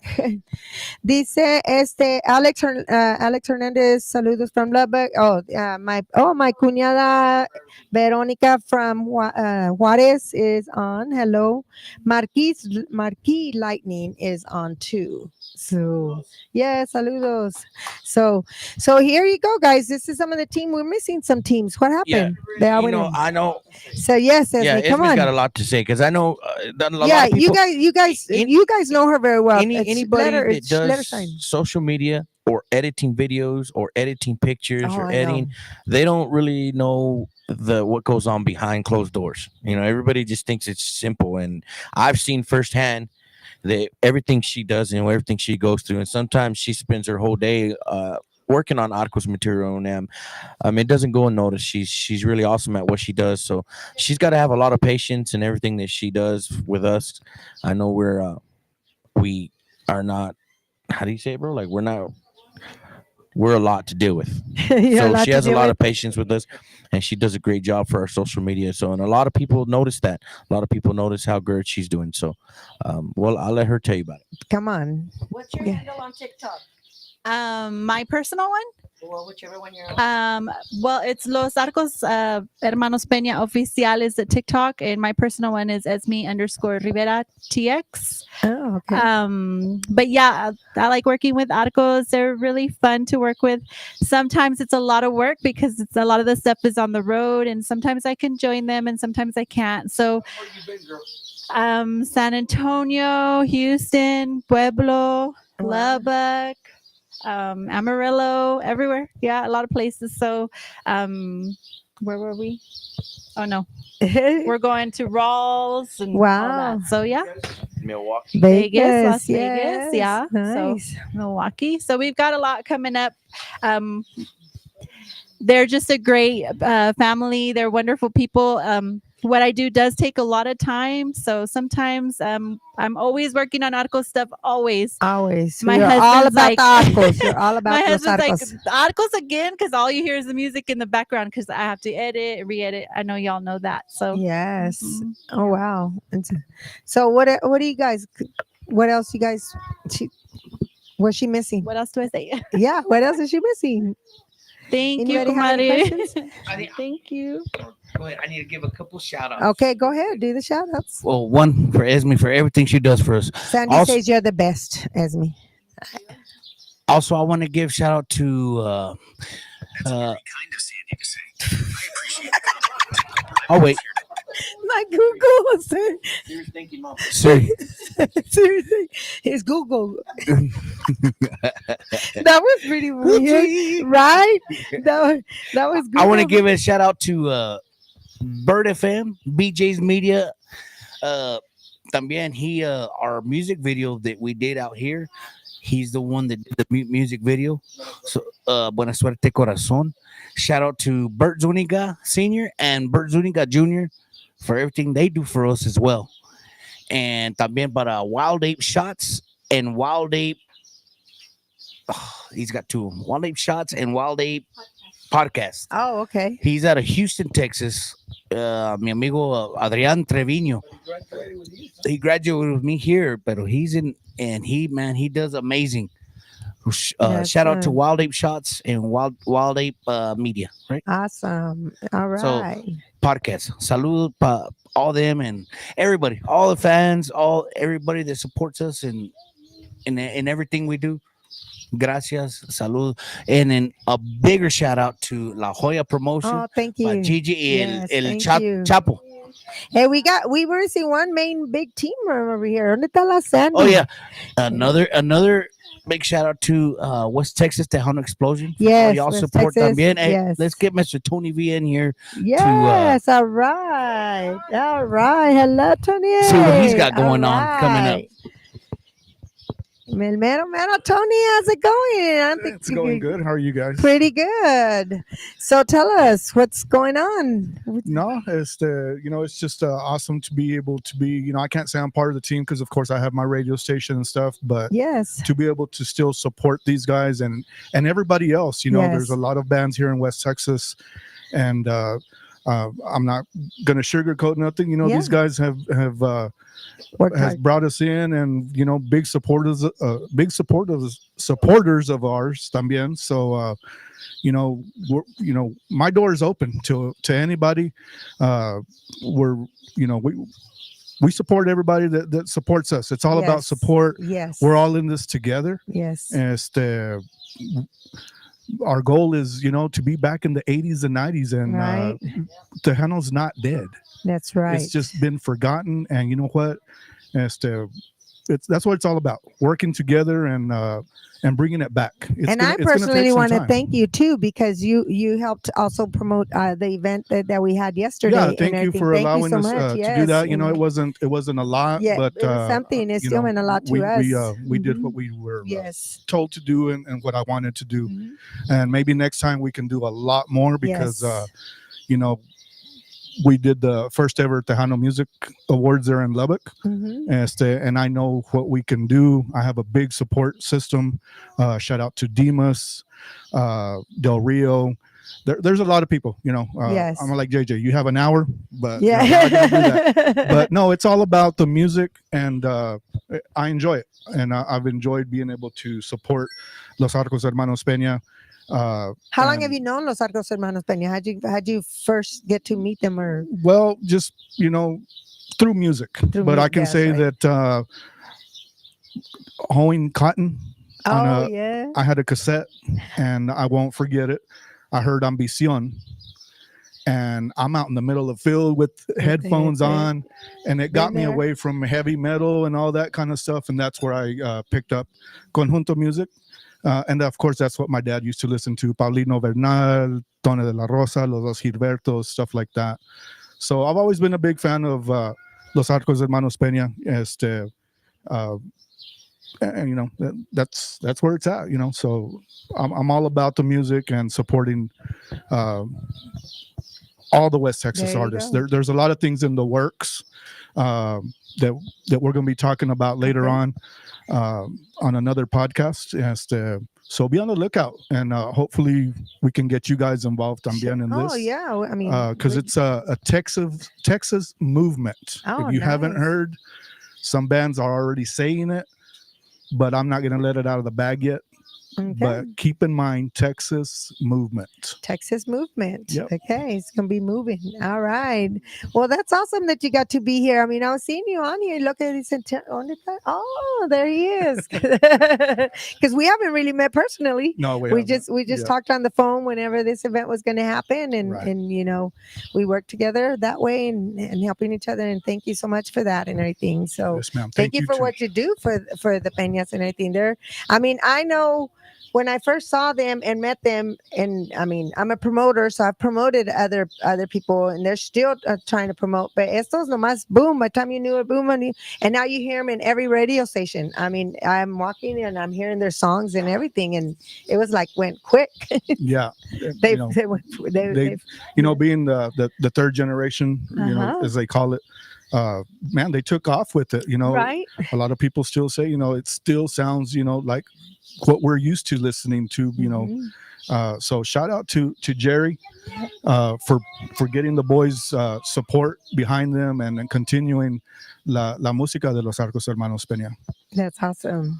Dice Alex Hernandez, saludos from Lubbock. My cuñada Veronica from Juarez is on. Hello. Marquis Lightning is on too. So yeah, saludos. So here you go, guys. This is some of the team. We're missing some teams. What happened? I know. So yes, Esme, Yeah, come Esme's on. got a lot to say because I know that a lot Yeah, of people, you guys know her very well. anybody that let her does shine. social media or editing videos or editing pictures Oh, or I know. editing, they don't really know what goes on behind closed doors. You know, everybody just thinks it's simple, and I've seen firsthand that everything she does and everything she goes through, and sometimes she spends her whole day working on Arcos material, and it doesn't go unnoticed. She's really awesome at what she does, so she's got to have a lot of patience in everything that she does with us. I know we are not, how do you say it, bro? Like we're a lot to deal with. So she has a lot of patience with us, and she does a great job for our social media. So, and a lot of people notice that. A lot of people notice how good she's doing. So, well, I'll let her tell you about it. Come on. What's your handle on TikTok? my personal one. Well, whichever one you're on. Well, it's Los Arcos Hermanos Pena Oficial is the TikTok, and my personal one is Esme_Rivera TX. Oh, okay. But yeah, I like working with Arcos. They're really fun to work with. Sometimes it's a lot of work because it's a lot of the stuff is on the road, and sometimes I can join them and sometimes I can't. So San Antonio, Houston, Pueblo, Lubbock, Amarillo, everywhere. Yeah, a lot of places. So where were we? Oh no, we're going to Rawls and all Wow. that. So yeah, Milwaukee, Vegas, Las yes, Vegas, yeah. nice. So Milwaukee. So we've got a lot coming up. They're just a great family. They're wonderful people. What I do does take a lot of time. So sometimes I'm always working on Arcos stuff. Always. Always. My You're all husband's about like- the Arcos. You're all about My los husband's Arcos. like, Arcos again, because all you hear is the music in the background because I have to edit, re-edit. I know y'all know that. So Yes. Mhm. Oh wow. So what do you guys? What else you guys? What's she missing? What else do I say? Yeah. What else is she missing? Thank you, Anybody have any comadre. questions? Thank you. Go ahead. I need to give a couple shout outs. Okay, go ahead. Do the shout outs. Well, one for Esme for everything she does for us. Sandy Also- says you're the best, Esme. Also, I want to give shout out to oh wait. like Google. Seriously, it's Google. That was pretty weird, right? That was good. I want to give a shout out to Bird FM, BJ's Media. También our music video that we did out here. He's the one that did the music video. So, Buena Suerte Corazón. Shout out to Bert Zuniga Sr. and Bert Zuniga Jr. for everything they do for us as well. And también para Wild Ape Shots and Wild Ape. He's got two of them. Wild Ape Shots and Wild Ape Podcast. Oh, okay. He's out of Houston, Texas. Mi amigo Adrián Treviño. He graduated with me here, but he's in, and he does amazing. Shout out to Wild Ape Shots and Wild Ape Media, right? Awesome. All right. So, podcast. Salud pa all them and everybody, all the fans, everybody that supports us in everything we do. Gracias, salud, and then a bigger shout out to La Jolla Promotion. Oh, thank you, by Gigi yes, El thank you. Chapo. Hey, we were seeing one main big team over here. ¿Dónde está la Sandy? Oh yeah, another big shout out to West Texas Tejano Explosion. Yes, y'all West support Texas, también. Hey, yes. let's get Mr. Tony V in here. Yes, all right. Hello, Tony. See what he's got going on coming up. Mero, Tony, how's it going? It's going good. How are you guys? Pretty good. So tell us what's going on. No, it's just awesome to be able to be, I can't say I'm part of the team because of course I have my radio station and stuff, but yes, to be able to still support these guys and everybody else, Yes. there's a lot of bands here in West Texas, and I'm not gonna sugarcoat nothing. Yeah. These guys have has brought us in, and big supporters of ours también. So my door is open to anybody. We support everybody that supports us. It's all about Yes. support. Yes. We're all in this together. Yes. Our goal is to be back in the 80s and 90s, and Right. Tejano's not dead. That's right. It's just been forgotten, and you know what? That's what it's all about: working together and bringing it back. I personally want to thank you too, because you helped also promote the event that we had yesterday. Yeah, and thank you everything. for Thank allowing so us much. to do Yes. that. And It wasn't a lot, yeah, but it was something. It still meant a lot to we, us. We did Mhm. what we were Yes. told to do and what I wanted to do, Mhm. and maybe next time we can do a lot more because Yes. we did the first ever Tejano Music Awards there in Lubbock. Mhm. And I know what we can do. I have a big support system. Shout out to Dimas, Del Rio. There's a lot of people, Yes. I'm like JJ, you have an hour, but Yeah. I'm not gonna do that. But no, it's all about the music, and I enjoy it. And I've enjoyed being able to support Los Arcos Hermanos Pena. How long have you known Los Arcos Hermanos Pena? How'd you first get to meet them? Or Well, just through music. Through But I music, can that's say right. that hoeing cotton. yeah. I had a cassette, and I won't forget it. I heard Ambición, and I'm out in the middle of the field with headphones on, and it got me there. away from heavy metal and all that kind of stuff. And that's where I picked up conjunto music. And of course, that's what my dad used to listen to: Paulino Bernal, Tone de la Rosa, Los Dos Gilbertos, stuff like that. So I've always been a big fan of Los Arcos Hermanos Pena. And that's where it's at. So I'm all about the music and supporting all the West Texas There you artists. go. There's a lot of things in the works that we're going to be talking about later Okay. on another podcast. So be on the lookout, and hopefully we can get you guys involved también in this. Oh yeah. I mean, Because it's a Texas movement. Oh, If you haven't nice. heard, some bands are already saying it, but I'm not going to let it out of the bag yet. but keep in mind Texas movement. Texas movement. Yep. Okay, it's gonna be moving. All right. Well, that's awesome that you got to be here. I mean, I was seeing you on here. Look at this. Oh, there he is. Because we haven't really met personally. No, we just Yeah. talked on the phone whenever this event was going to happen, and Right. and we worked together that way and helping each other. And thank you so much for that and everything. So Yes, ma'am. thank you for too. what you do for the peñas and everything. I mean, I know when I first saw them and met them, and I mean, I'm a promoter, so I've promoted other people, and they're still trying to promote. But estos nomás, boom! By the time you knew it, boom, and now you hear them in every radio station. I mean, I'm walking and I'm hearing their songs and everything, and it was like went quick. Yeah. they, you know, they went. they being the third generation, as they call it, man, they took off with it. Right. A lot of people still say, it still sounds, like what we're used to listening to. So shout out to Jerry for getting the boys support behind them and continuing la música de los Arcos Hermanos Pena. That's awesome.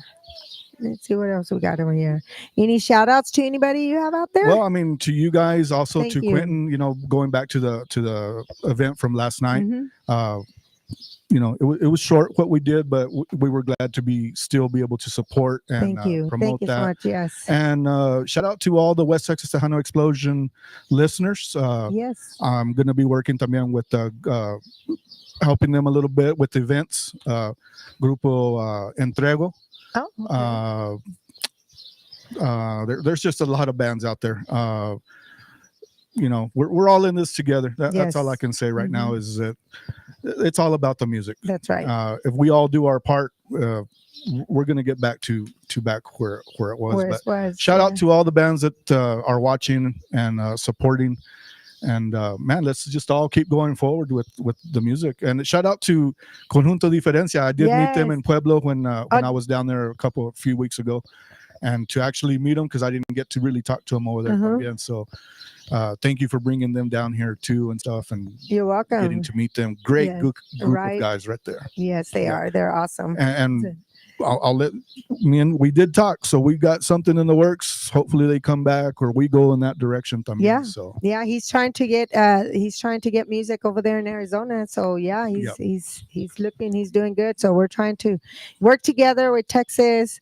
Let's see what else we got over here. Any shout outs to anybody you have out there? Well, I mean, to you guys, also Thank to you. Quentin, going back to the event from last night. Mhm. It was short what we did, but we were glad to still be able to support and Thank you. promote Thank you that. so much. Yes. And shout out to all the West Texas Tejano Explosion listeners. Yes. I'm going to be working también with helping them a little bit with events. Grupo Entrego. Oh. Okay. There's just a lot of bands out there. We're all in this together. That's all I can say right now is that it's all about the music. That's right. If we all do our part, we're going to get back to back where it was. Where it But was, shout yeah. out to all the bands that are watching and supporting. And man, let's just all keep going forward with the music. And shout out to Conjunto Diferencia. I did meet them Yes. in Pueblo when I was down there a few weeks ago, and to actually meet them because I didn't get to really talk to them over there. También. So thank you for bringing them down here too and stuff, and You're welcome. getting to meet them. Great Yes. group Right. of guys right there. Yes, they are. They're awesome. And I'll let we did talk, so we got something in the works. Hopefully they come back or we go in that direction también. Yeah. So Yeah, he's trying to get music over there in Arizona. So yeah, he's looking, he's doing good. So we're trying to work together with Texas,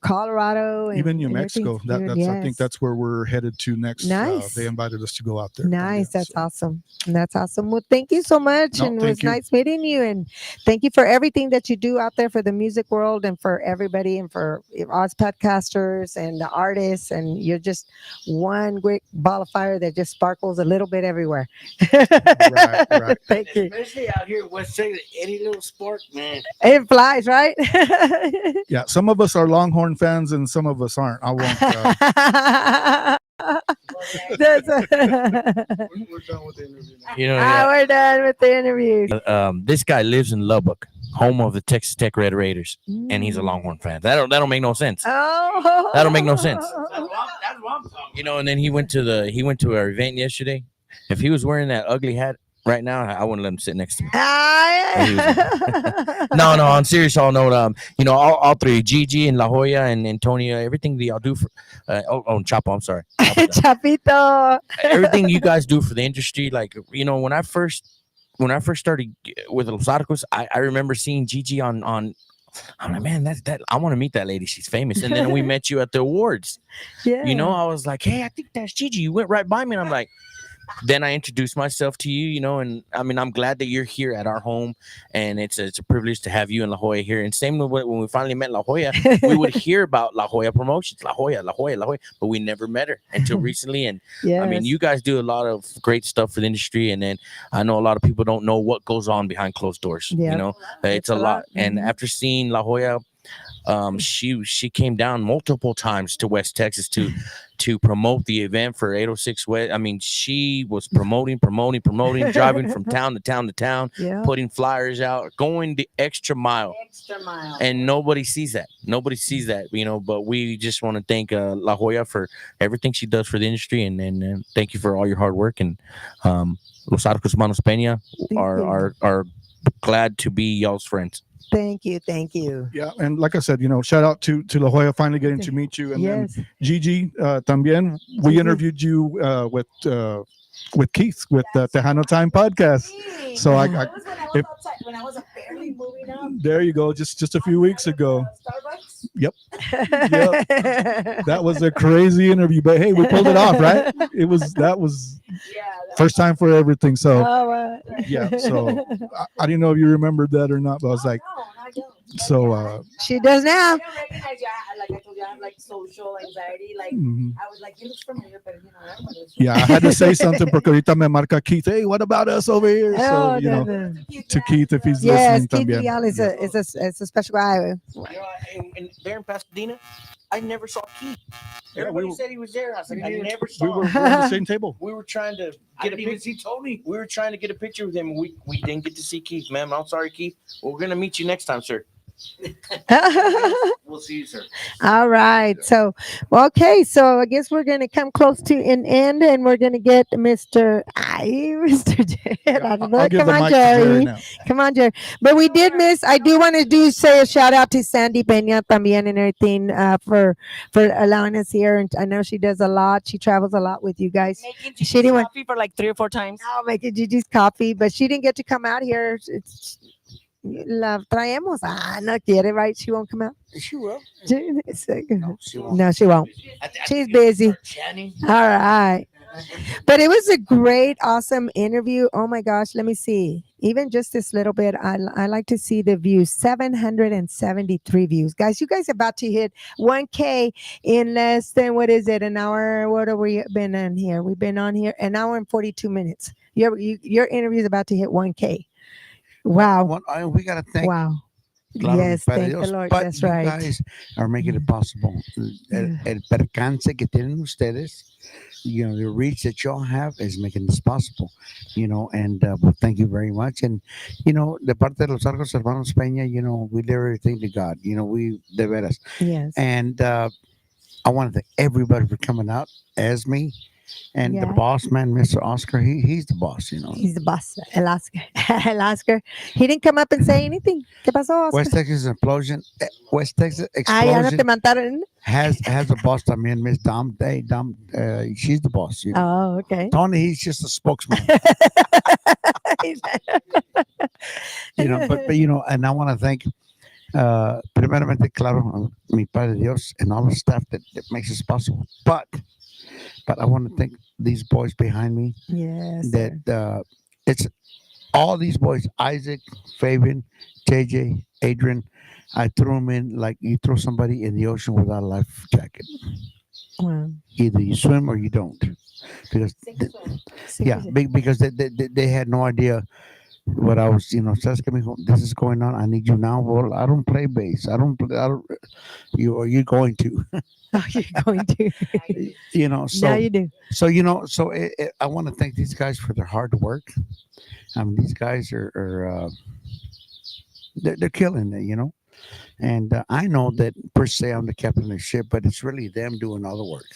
Colorado, and even New and Mexico. everything's good. I think Yes. that's where we're headed to next. Nice. They invited us to go out there. Nice. también, That's so. awesome. That's awesome. Well, thank you so much. No, And it thank was you. nice meeting you. And thank you for everything that you do out there for the music world and for everybody and for us podcasters and the artists. And you're just one great ball of fire that just sparkles a little bit everywhere. Right. Thank you. Especially out here in West Texas, any little spark, man. It flies, right? Yeah, some of us are Longhorn fans and some of us aren't. I won't. That's We're done with the interview now. we're done with the interview. This guy lives in Lubbock, home of the Texas Tech Red Raiders, and he's a Longhorn fan. That don't make no sense. Oh, That don't make no sense. That's what I'm talking And then he went to our event yesterday. If he was wearing that ugly hat right now, I wouldn't let him sit next to me. No, on serious all note, all three, Gigi and La Jolla and Antonia, everything that y'all do for and Chapo, I'm sorry. Chapito. Everything you guys do for the industry, like when I first started with Los Arcos, I remember seeing Gigi on I'm like, man, that I want to meet that lady. She's famous. And then we met you at the awards. Yeah. I was like, hey, I think that's Gigi. You went right by me, and I'm like, then I introduced myself to you, and I mean, I'm glad that you're here at our home, and it's a privilege to have you and La Jolla here. And same with when we finally met La Jolla, we would hear about La Jolla promotions, La Jolla, but we never met her until recently. And I mean, you guys do a lot of great stuff for the industry, and then I know a lot of people don't know what goes on behind closed doors. Yeah. It's a lot. And Mhm. after seeing La Jolla, she came down multiple times to West Texas to promote the event for 806 West. I mean, she was promoting, driving from town to town, Yeah. putting flyers out, going the extra mile. And nobody sees that. But we just want to thank La Jolla for everything she does for the industry, and thank you for all your hard work. And Los Arcos Hermanos Pena are glad to be y'all's friends. Thank you. Thank you. Yeah, and like I said, shout out to La Joya finally getting to meet you, and Yes. then Gigi también. We Gigi. interviewed you with Keith with the Tejano Time podcast. So I That was when I was if- outside, when I was barely moving up. there you go, just a few weeks ago. Starbucks. Yep, that was a crazy interview, but hey, we pulled it off, right? That was first time for everything. So Oh, yeah, so I didn't know if you remembered that or not, but I was like, No, I don't. so she does now. I don't recognize you. Like I told you, I have like social anxiety. Like mhm. I was like, he looks familiar, but everybody looks Yeah, I had to say something porque ahorita me marca Keith. Hey, what about us over here? So Oh, no. to Keith if he's Yes, listening Keith también. Leal is a special guy. You know, and there in Pasadena, I never saw Keith. Yeah, Everybody we were- said he was there. I was like, I never We saw were him. on the same table. We were trying to I get a didn't even picture. see Tony. We were trying to get a picture with him. We didn't get to see Keith, man. I'm sorry, Keith. Well, we're gonna meet you next time, sir. We'll see you, sir. All right. So, okay. So I guess we're going to come close to an end, and we're going to get Mr. Mr. Jared. Yeah, out of I'll it. give Come the on, mic to Jerry Jerry. now. Come on, Jerry. But we did miss. I do want to say a shout out to Sandy Pena también and everything for allowing us here. And I know she does a lot. She travels a lot with you guys. Making She didn't want coffee for like 3 or 4 times. oh, making Gigi's coffee, but she didn't get to come out here. La traemos. Ah, no quiere, right? She won't come out. She will. No, She won't. no, she won't. She's busy. Channing. All right. But it was a great, awesome interview. Oh my gosh. Let me see. Even just this little bit, I like to see the views. 773 views. Guys, you guys about to hit 1K in less than, what is it, an hour? What have we been on here? We've been on here an hour and 42 minutes. Your interview is about to hit 1K. Wow. We got to thank Wow. Claro, Yes, Padre thank the Dios, Lord. but That's you right. guys are making it possible. El percance que tienen ustedes, the reach that y'all have is making this possible, and well, thank you very much. And, de parte de los Arcos Hermanos Peña, we leave everything to God, we de veras. Yes. And I want to thank everybody for coming out as me. And the Yeah. boss man, Mr. Oscar, he's the boss, He's the boss. El Oscar. El Oscar. He didn't come up and say anything. ¿Qué pasó, Oscar? West Texas Explosion, West Texas Ah, ya no te Explosion mataron. has a boss también, Miss Dom. Hey, Dom, she's the boss. Oh, okay. Tony, he's just a spokesman. But and I want to thank primeramente, claro, mi Padre Dios and all the staff that makes this possible. But I want to thank these boys behind me. Yes. That it's all these boys: Isaac, Fabian, JJ, Adrian. I threw them in like you throw somebody in the ocean without a life jacket. Wow. Either you swim or you don't, because because they had no idea what I was. Sabes que mijo, this is going on. I need you now. Well, I don't play bass. I don't. You are you going to? Oh, you're going to. So now you do. So I want to thank these guys for their hard work. I mean, these guys are they're killing it, And I know that per se I'm the captain of the ship, but it's really them doing all the work.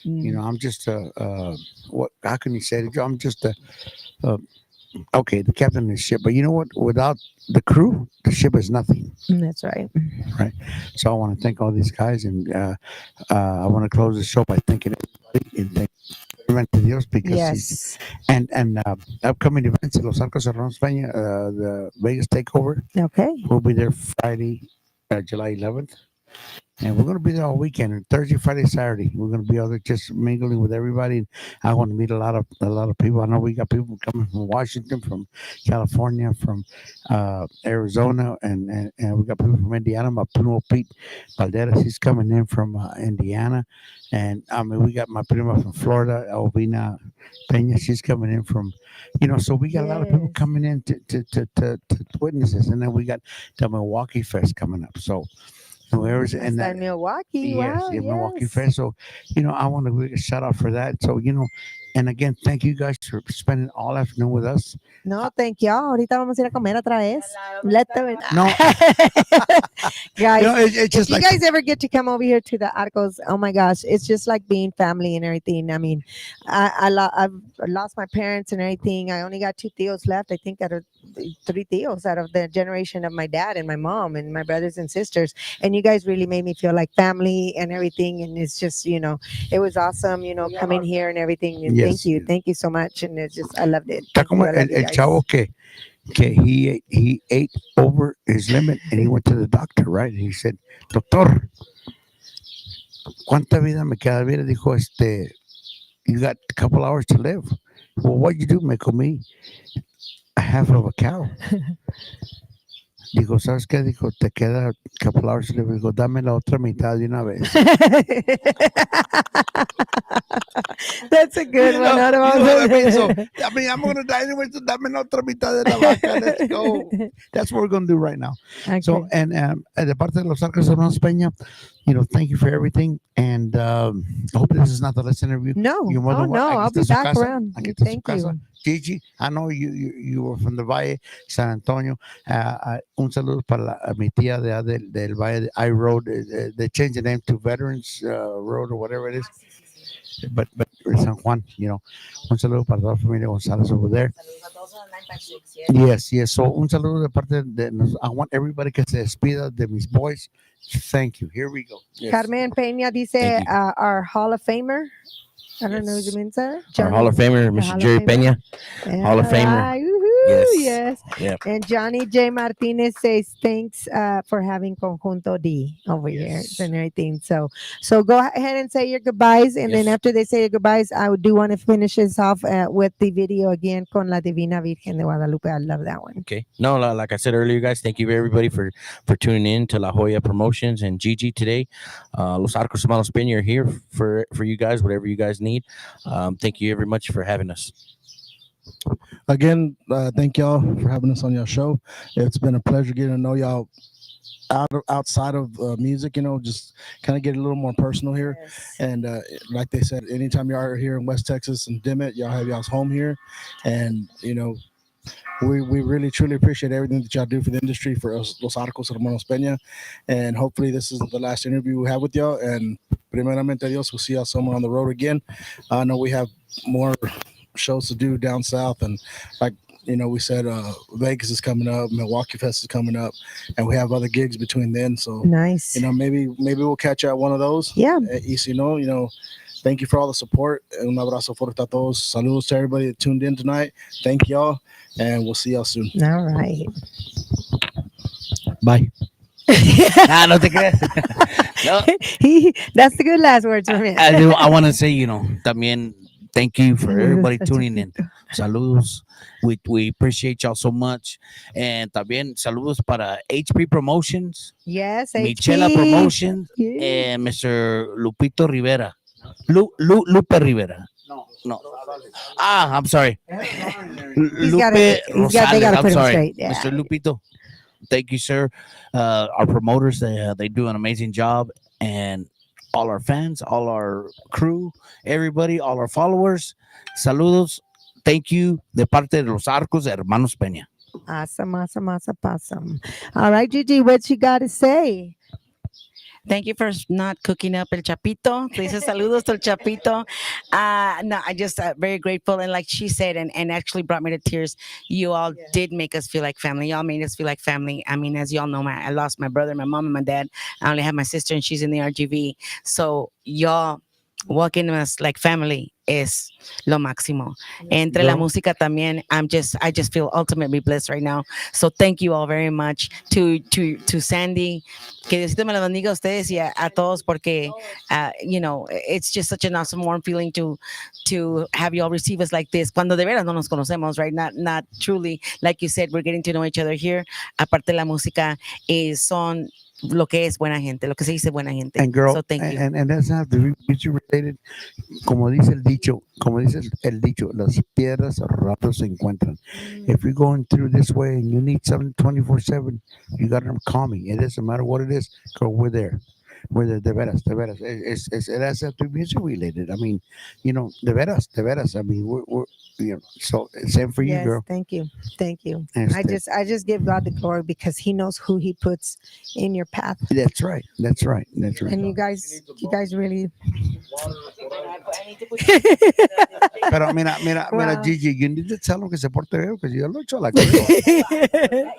I'm just what? How can you say it? I'm just okay, the captain of the ship. But you know what? Without the crew, the ship is nothing. That's right. Right. So I want to thank all these guys, and I want to close the show by thanking everybody and thank to Dios because Yes. and upcoming events at Los Arcos Hermanos Pena, the Vegas takeover. Okay. We'll be there Friday, July 11th. And we're going to be there all weekend, and Thursday, Friday, Saturday. We're going to be out there just mingling with everybody. And I want to meet a lot of people. I know we got people coming from Washington, from California, from Arizona, and we got people from Indiana. My primo Pete Valderas, he's coming in from Indiana. And I mean, we got my prima from Florida, Elvina Pena. She's coming in from, so we got a lot of people coming in to witness this. And then we got the Milwaukee Fest coming up. So, whoever's in that Milwaukee. yes, Wow. Milwaukee Yes. Fest. So, I want to give a shout out for that. So, And again, thank you guys for spending all afternoon with us. No, thank you. Ahorita vamos a ir a comer otra vez. Let them. No, Guys, it's if just you like guys ever get to come over here to the Arcos, oh my gosh, it's just like being family and everything. I mean, I've lost my parents and everything. I only got two tios left. I think out of three tios out of the generation of my dad and my mom and my brothers and sisters. And you guys really made me feel like family and everything. And it's just, it was awesome, coming here and everything. And Yes. thank you so much. And it's just, I loved it. está Thank como you. I love you el guys. chavo que he ate over his limit and he went to the doctor, right? And he said, doctor, ¿cuánta vida me queda? Vida dijo, you got a couple hours to live. Well, what you do? Me comí a half of a cow. Digo, ¿sabes qué? Dijo, te queda a couple hours to live. Digo, dame la otra mitad de una vez. That's a good You one. know- I don't you know what I mean? So, want I mean, I'm going to die anyway, so dame la otra mitad de la vaca. Let's go. That's what we're going to do right now. Okay. So, and de parte de los Arcos Hermanos Peña, thank you for everything. And I hope this is not the last interview. No. You're more Oh, than no. welcome. I'll Aquí be está su back casa. around. Aquí está su Thank casa. you. Gigi, I know you were from the Valle, San Antonio. Un saludo para mi tía del Valle de I Road. They changed the name to Veterans Road or whatever it is. But San Juan, un saludo para toda la familia González over there. Yes. So un saludo de parte de I want everybody que se despida de mis boys. Thank you. Here we go. Yes. Carmen Peña dice, Thank you. our Hall of Famer. I don't know Yes. who means that. Our Hall of Famer, the Mr. Hall of Jerry Famer. Peña. Hall of Famer. Right. Woohoo, yes. Yep. And Johnny J. Martinez says thanks for having Conjunto D over here and everything. So go ahead and say your goodbyes. And then Yes. after they say your goodbyes, I do want to finish this off with the video again con La Divina Virgen de Guadalupe. I love that one. Okay. No, like I said earlier, guys, thank you everybody for tuning in to La Jolla Promotions and Gigi today. Los Arcos Hermanos Pena are here for you guys, whatever you guys need. Thank you very much for having us. Again, thank y'all for having us on your show. It's been a pleasure getting to know y'all outside of music, just kind of get a little more personal here. And like they said, anytime y'all are here in West Texas and Dimmit, y'all have y'all's home here. And, we really, truly appreciate everything that y'all do for the industry, for us, Los Arcos Hermanos Pena. And hopefully this is the last interview we have with y'all. And primeramente Dios, we'll see y'all somewhere on the road again. I know we have more shows to do down south, and like we said, Vegas is coming up, Milwaukee Fest is coming up, and we have other gigs between then. So nice. Maybe we'll catch you at one of those. Yeah. Y si no, thank you for all the support. Un abrazo fuerte a todos. Saludos to everybody that tuned in tonight. Thank y'all, and we'll see y'all soon. All right. Bye. No te creas. No. That's the good last words from him. I want to say, también thank you for everybody tuning in. Saludos. We appreciate y'all so much. And también saludos para HP Promotions, Yes, Michela HP. Promotions, Yeah. and Mr. Lupito Rivera. Lupe Rivera. No. I'm sorry. Lupe they Rosales. gotta I'm put him sorry. straight. Yeah. Mr. Lupito. Thank you, sir. Our promoters, they do an amazing job. And all our fans, all our crew, everybody, all our followers. Saludos. Thank you de parte de los Arcos Hermanos Peña. Awesome. All right, Gigi, what you got to say? Thank you for not cooking up el chapito. Dice saludos to el chapito. No, I just very grateful. And like she said, and actually brought me to tears. You all did make us feel like family. Y'all made us feel like family. I mean, as y'all know, I lost my brother, my mom, and my dad. I only have my sister, and she's in the RGV. So y'all walking us like family is lo máximo. Entre la música también, I just feel ultimately blessed right now. So thank you all very much to Sandy. Que Diosito me lo bendiga a ustedes y a todos porque it's just such an awesome warm feeling to have you all receive us like this. Cuando de veras no nos conocemos, right? Not truly, like you said, we're getting to know each other here. Aparte la música son lo que es buena gente, lo que se dice buena gente. And girl, so thank you. and that's not the music related. Como dice el dicho, las piedras rato se encuentran. If you're going through this way and you need something 24/7, you got to call me. It doesn't matter what it is, girl, we're there. With the veras, the veras. It has to be music related. I mean, the veras. I mean, we're so same for you, Yes, girl. thank you. Thank you. Este- I just give God the glory because he knows who he puts in your path. That's right. That's right. That's right. And you guys really Pero mira, Wow. Gigi, you need to tell him que se porte bien, because yo lo he hecho la creo.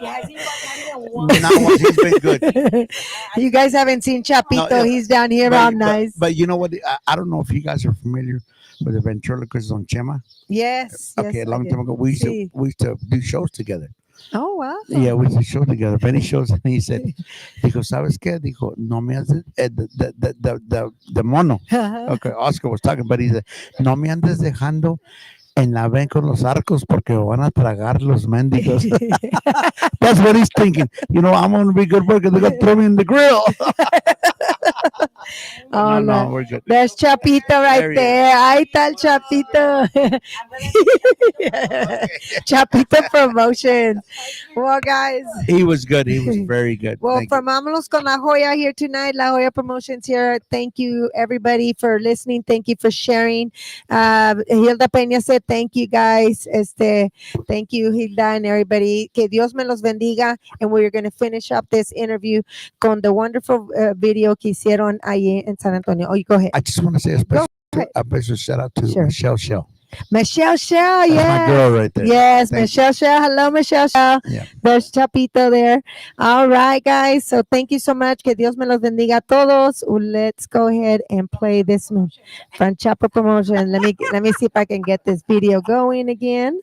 Now he's been good. You guys haven't seen Chapito. No, He's down here all nice. But you know what? I don't know if you guys are familiar with the ventriloquist on Chema. Yes. Okay, yes, a long I time did. ago, we Sí. used to do shows together. Oh, wow. Yeah, we used to show together. Many shows, and he said, dijo, ¿sabes qué? Dijo, no me haces, the mono. Okay, Oscar was talking, but he said, no me andes dejando en la ven con los arcos porque me van a tragar los mendigos. That's what he's thinking. I'm going to be good worker. They're going to throw me in the grill. Oh, no, we're good. There's Chapito right There he there. Ahí está el Chapito. Chapito Promotions. Well, guys. He was good. He was very good. Well, Thank you. from Vámonos con La Joya here tonight, La Joya Promotions here. Thank you, everybody, for listening. Thank you for sharing. Hilda Peña said, thank you, guys. Thank you, Hilda, and everybody. Que Dios me los bendiga. And we're going to finish up this interview con the wonderful video que hicieron ahí en San Antonio. Oh, you go ahead. I just want to say a special shout out to Sure. Michelle Shell. Michelle Shell, That's yes. my girl right there. Yes, Thank Michelle Shell. Hello, Michelle Shell. Yeah. There's Chapito there. All right, guys. So thank you so much. Que Dios me los bendiga a todos. Let's go ahead and play this one from Chapo Promotion. Let me see if I can get this video going again.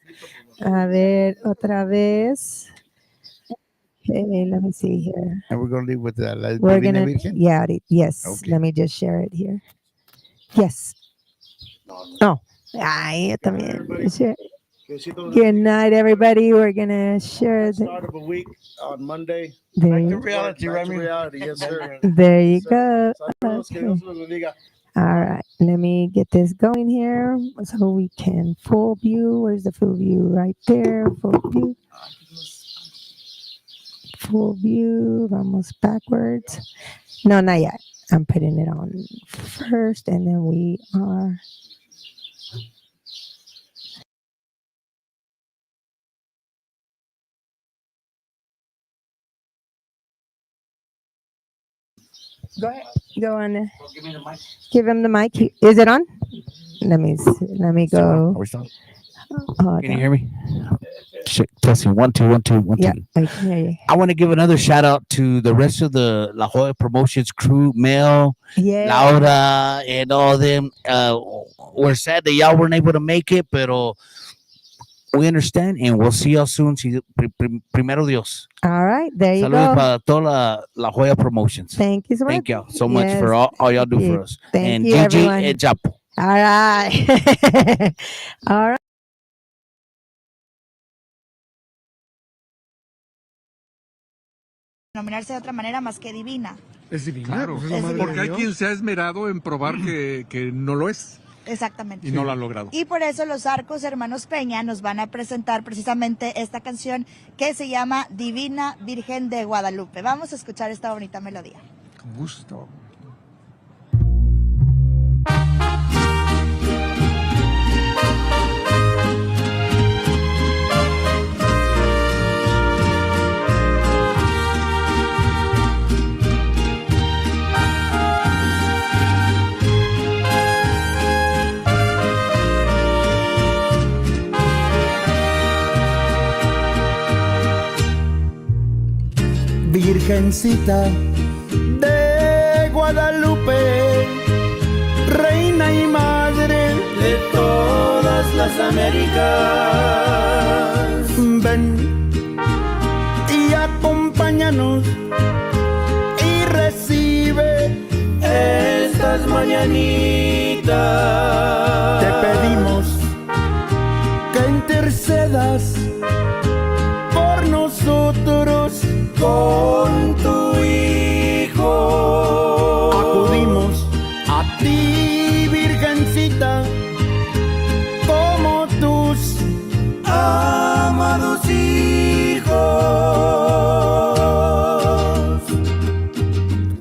A ver, otra vez. Okay, let me see here. And we're going to leave with La We're Divina gonna, Virgen. yeah, yes. Okay. Let me just share it here. Yes. Oh, ay, yo también. Share. Good night, everybody. We're gonna share Start of a week on Monday. there. Reality, Back to Remy. reality, yes, sir. There you go. Saludos, que Okay. Dios los bendiga. All right, let me get this going here so we can full view. Where's the full view? Right there, full view. Full view. Vamos backwards. No, not yet. I'm putting it on first, and then we are. Go ahead. Go on. Give him the mic. Is it on? Let me Are go. we still? Hold Can you on. hear me? Check, testing 1 2 1 2 1 2. Yeah, I can hear you. I want to give another shout out to the rest of the La Jolla Promotions crew, Mel, Yeah. Laura, and all them. We're sad that y'all weren't able to make it, pero we understand, and we'll see y'all soon. Primero Dios. All right, there you Saludos go. para toda La Jolla Promotions. Thank you so much. Thank y'all so much Yes, for all y'all do thank for you. us. Thank and you, Gigi everyone. and Chapo. All right. All right. Denominarse de otra manera más que divina. Es divina. Claro, pues es la madre porque de hay Dios. quien se ha esmerado en probar que no lo es Exactamente. y no lo ha logrado. Y por eso los Arcos Hermanos Peña nos van a presentar precisamente esta canción que se llama Divina Virgen de Guadalupe. Vamos a escuchar esta bonita melodía. Con gusto. Virgencita de Guadalupe, reina y madre de todas las Américas. Ven y acompáñanos y recibe estas mañanitas. Te pedimos que intercedas por nosotros con tu Hijo. Acudimos a ti, Virgencita, como tus amados hijos.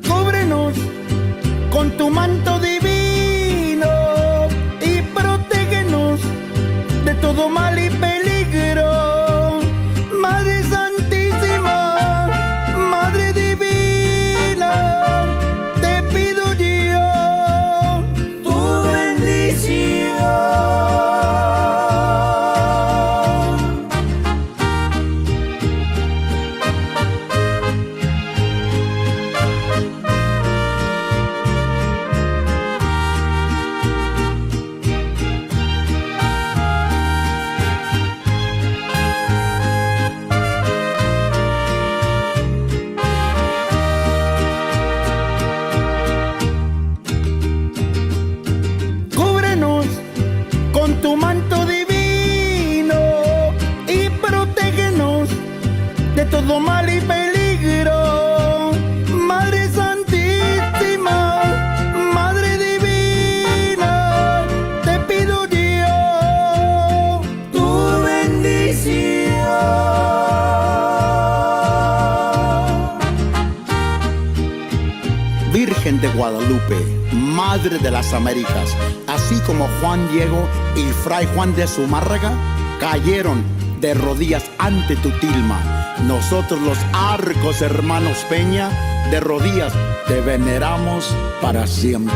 Cúbrenos Guadalupe, Madre de las Américas, así como Juan Diego y Fray Juan de Zumárraga, cayeron de rodillas ante tu tilma. Nosotros los Arcos Hermanos Peña, de rodillas te veneramos para siempre.